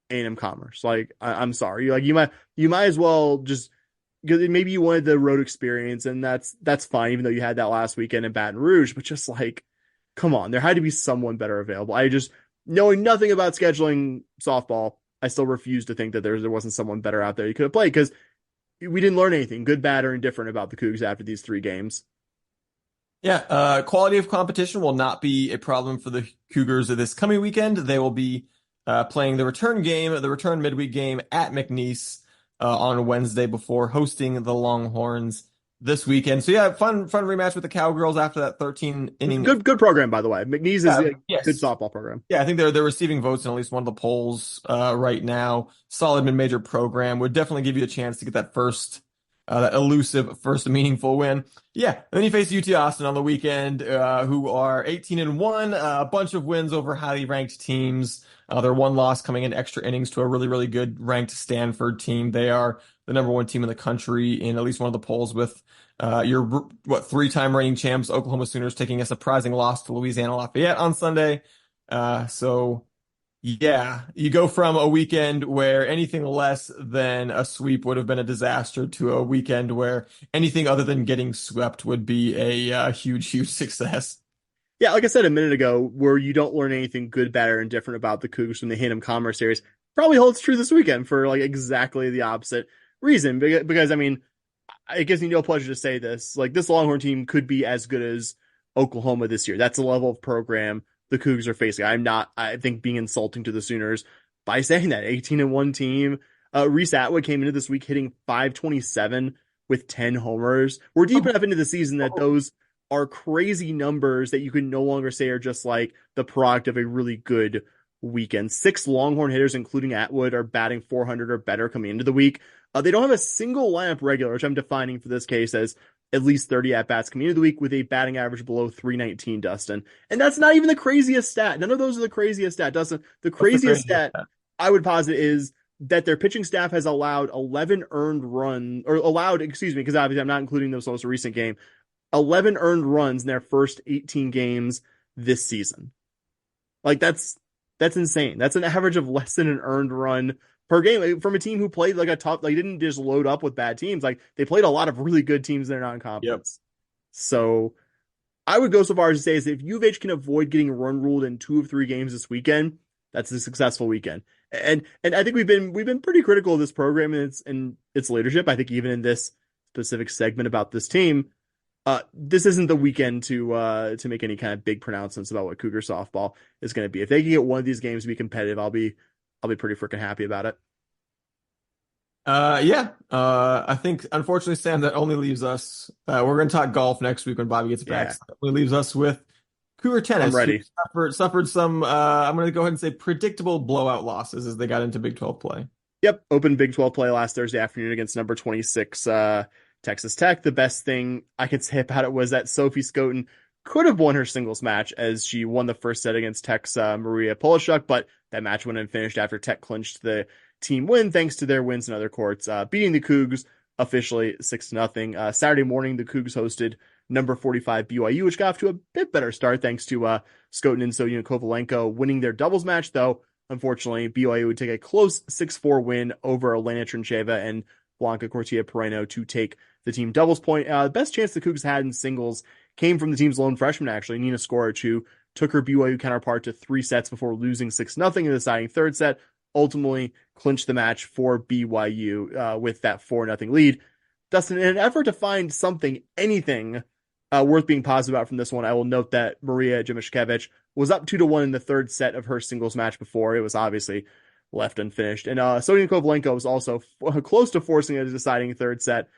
A&M Commerce. Like, I'm sorry, like you might as well just, because maybe you wanted the road experience, and that's fine, even though you had that last weekend in Baton Rouge, but just like, come on, there had to be someone better available. Knowing nothing about scheduling softball, I still refuse to think that there wasn't someone better out there you could have played, because we didn't learn anything, good, bad, or indifferent, about the Cougs after these 3 games. Yeah, quality of competition will not be a problem for the Cougars this coming weekend. They will be playing the return midweek game at McNeese on Wednesday before hosting the Longhorns this weekend. So yeah, fun rematch with the Cowgirls after that 13 inning. Good program, by the way. McNeese is a yes. good softball program. Yeah, I think they're receiving votes in at least one of the polls right now. Solid mid-major program. Would definitely give you a chance to get that that elusive first meaningful win. Yeah, and then you face UT Austin on the weekend, who are 18-1, a bunch of wins over highly ranked teams. Their one loss coming in extra innings to a really, really good ranked Stanford team. They are the number 1 team in the country in at least one of the polls, with your 3-time reigning champs Oklahoma Sooners taking a surprising loss to Louisiana Lafayette on Sunday. So yeah, you go from a weekend where anything less than a sweep would have been a disaster to a weekend where anything other than getting swept would be a huge, huge success. Yeah, like I said a minute ago, where you don't learn anything good, bad, or indifferent about the Cougars from the A&M Commerce series probably holds true this weekend for like exactly the opposite reason. Because I mean, it gives me no pleasure to say this. Like, this Longhorn team could be as good as Oklahoma this year. That's the level of program the Cougs are facing. I think, being insulting to the Sooners by saying that. 18-1 team. Reese Atwood came into this week hitting .527 with 10 homers. We're deep enough into the season that those are crazy numbers that you can no longer say are just like the product of a really good weekend. 6 Longhorn hitters, including Atwood, are batting .400 or better coming into the week. They don't have a single lineup regular, which I'm defining for this case as at least 30 at-bats coming into the week, with a batting average below .319, Dustin. And that's not even the craziest stat. None of those are the craziest stat, Dustin. The craziest stat I would posit is that their pitching staff has allowed 11 earned runs, or allowed, excuse me, because obviously I'm not including the most recent game, 11 earned runs in their first 18 games this season. Like, that's insane. That's an average of less than an earned run per game from a team who played like a tough, like, didn't just load up with bad teams. Like, they played a lot of really good teams in their non-conference. Yep. So I would go so far as to say is if U of H can avoid getting run ruled in 2 of 3 games this weekend, that's a successful weekend. And I think we've been pretty critical of this program and its leadership. I think even in this specific segment about this team, this isn't the weekend to make any kind of big pronouncements about what Cougar softball is going to be. If they can get one of these games to be competitive, I'll be pretty freaking happy about it. I think unfortunately, Sam, that only leaves us. We're going to talk golf next week when Bobby gets back. So that only leaves us with Cougar tennis. I'm ready. Suffered some. I'm going to go ahead and say predictable blowout losses as they got into Big 12 play. Yep, open Big 12 play last Thursday afternoon against number 26 Texas Tech. The best thing I could say about it was that Sophie Skoten could have won her singles match as she won the first set against Tech's Maria Polishuk, but that match went unfinished after Tech clinched the team win thanks to their wins in other courts, beating the Cougs officially 6-0. Saturday morning, the Cougs hosted number 45 BYU, which got off to a bit better start thanks to Skoten and Sodium Kovalenko winning their doubles match, though unfortunately BYU would take a close 6-4 win over Elena Trincheva and Blanca Cortia Pereno to take the team doubles point. The best chance the Cougs had in singles came from the team's lone freshman, actually, Nina Skoric, who took her BYU counterpart to 3 sets before losing 6-0 in the deciding third set, ultimately clinched the match for BYU with that 4-0 lead. Dustin, in an effort to find anything worth being positive about from this one, I will note that Maria Jimashkevich was up 2-1 in the third set of her singles match before. It was obviously left unfinished. And Sonia Kovalenko was also close to forcing a deciding third set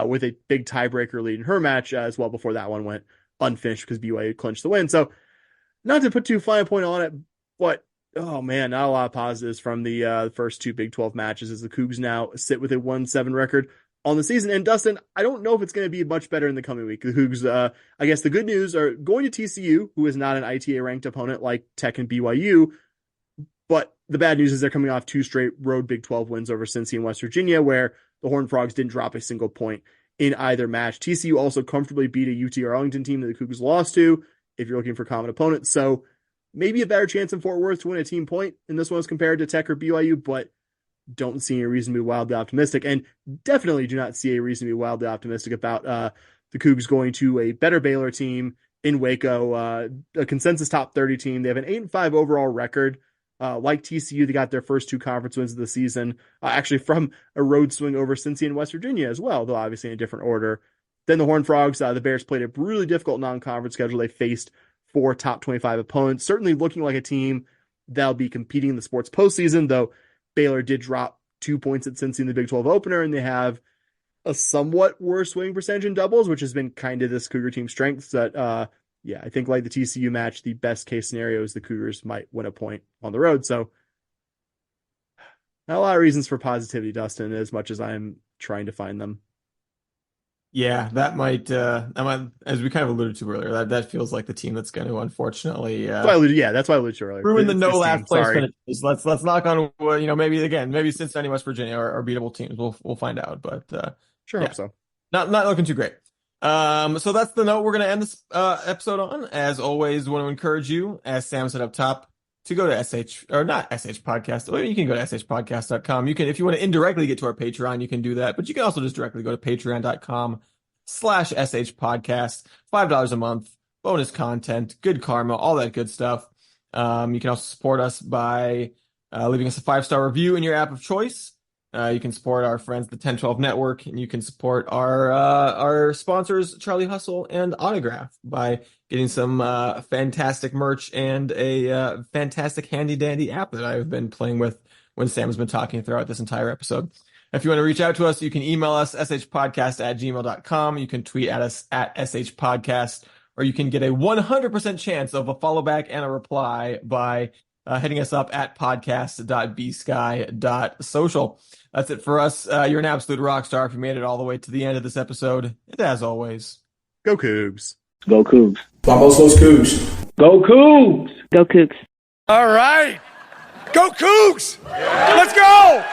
with a big tiebreaker lead in her match as well before that one went unfinished because BYU clinched the win. So not to put too fine a point on it, but oh man, not a lot of positives from the first 2 Big 12 matches as the Cougs now sit with a 1-7 record on the season. And Dustin, I don't know if it's going to be much better in the coming week. The Cougs, I guess the good news are going to TCU, who is not an ITA ranked opponent like Tech and BYU. But the bad news is they're coming off 2 straight road Big 12 wins over Cincy and West Virginia, where the Horned Frogs didn't drop a single point in either match. TCU also comfortably beat a UT Arlington team that the Cougs lost to, if you're looking for common opponents. So maybe a better chance in Fort Worth to win a team point in this one as compared to Tech or BYU, but don't see any reason to be wildly optimistic, and definitely do not see a reason to be wildly optimistic about the Cougs going to a better Baylor team in Waco, a consensus top 30 team. They have an 8-5 overall record. Like TCU, they got their first 2 conference wins of the season, actually from a road swing over Cincy and West Virginia as well, though obviously in a different order. Then the Horned Frogs, the Bears played a really difficult non-conference schedule. They faced 4 top 25 opponents, certainly looking like a team that'll be competing in the sports postseason, though Baylor did drop 2 points at Cincy in the Big 12 opener, and they have a somewhat worse winning percentage in doubles, which has been kind of this Cougar team strength. That, I think like the TCU match, the best case scenario is the Cougars might win a point on the road. So not a lot of reasons for positivity, Dustin, as much as I'm trying to find them. Yeah, that might, as we kind of alluded to earlier, that feels like the team that's going to unfortunately. That's why I alluded to earlier. Ruin the no last place finishes. Let's knock on, maybe Cincinnati, West Virginia are beatable teams. We'll find out, but sure hope so. Not looking too great. So that's the note we're going to end this episode on. As always, want to encourage you, as Sam said up top, to go to not SH Podcast. You can go to shpodcast.com. You can, if you want to indirectly get to our Patreon, you can do that, but you can also just directly go to patreon.com/SH Podcast. $5 a month, bonus content, good karma, all that good stuff. You can also support us by leaving us a 5-star review in your app of choice. You can support our friends, the 1012 Network, and you can support our sponsors, Charlie Hustle and Autograph, by getting some fantastic merch and a fantastic handy-dandy app that I've been playing with when Sam has been talking throughout this entire episode. If you want to reach out to us, you can email us, shpodcast@gmail.com. You can tweet at us at shpodcast, or you can get a 100% chance of a follow back and a reply by hitting us up at podcast.bsky.social. That's it for us. You're an absolute rock star if you made it all the way to the end of this episode. And as always, go Cougs. Go Coogs. Vamos los Cougs. Go Coogs. Go Coogs. All right. Go Cougs. Let's go.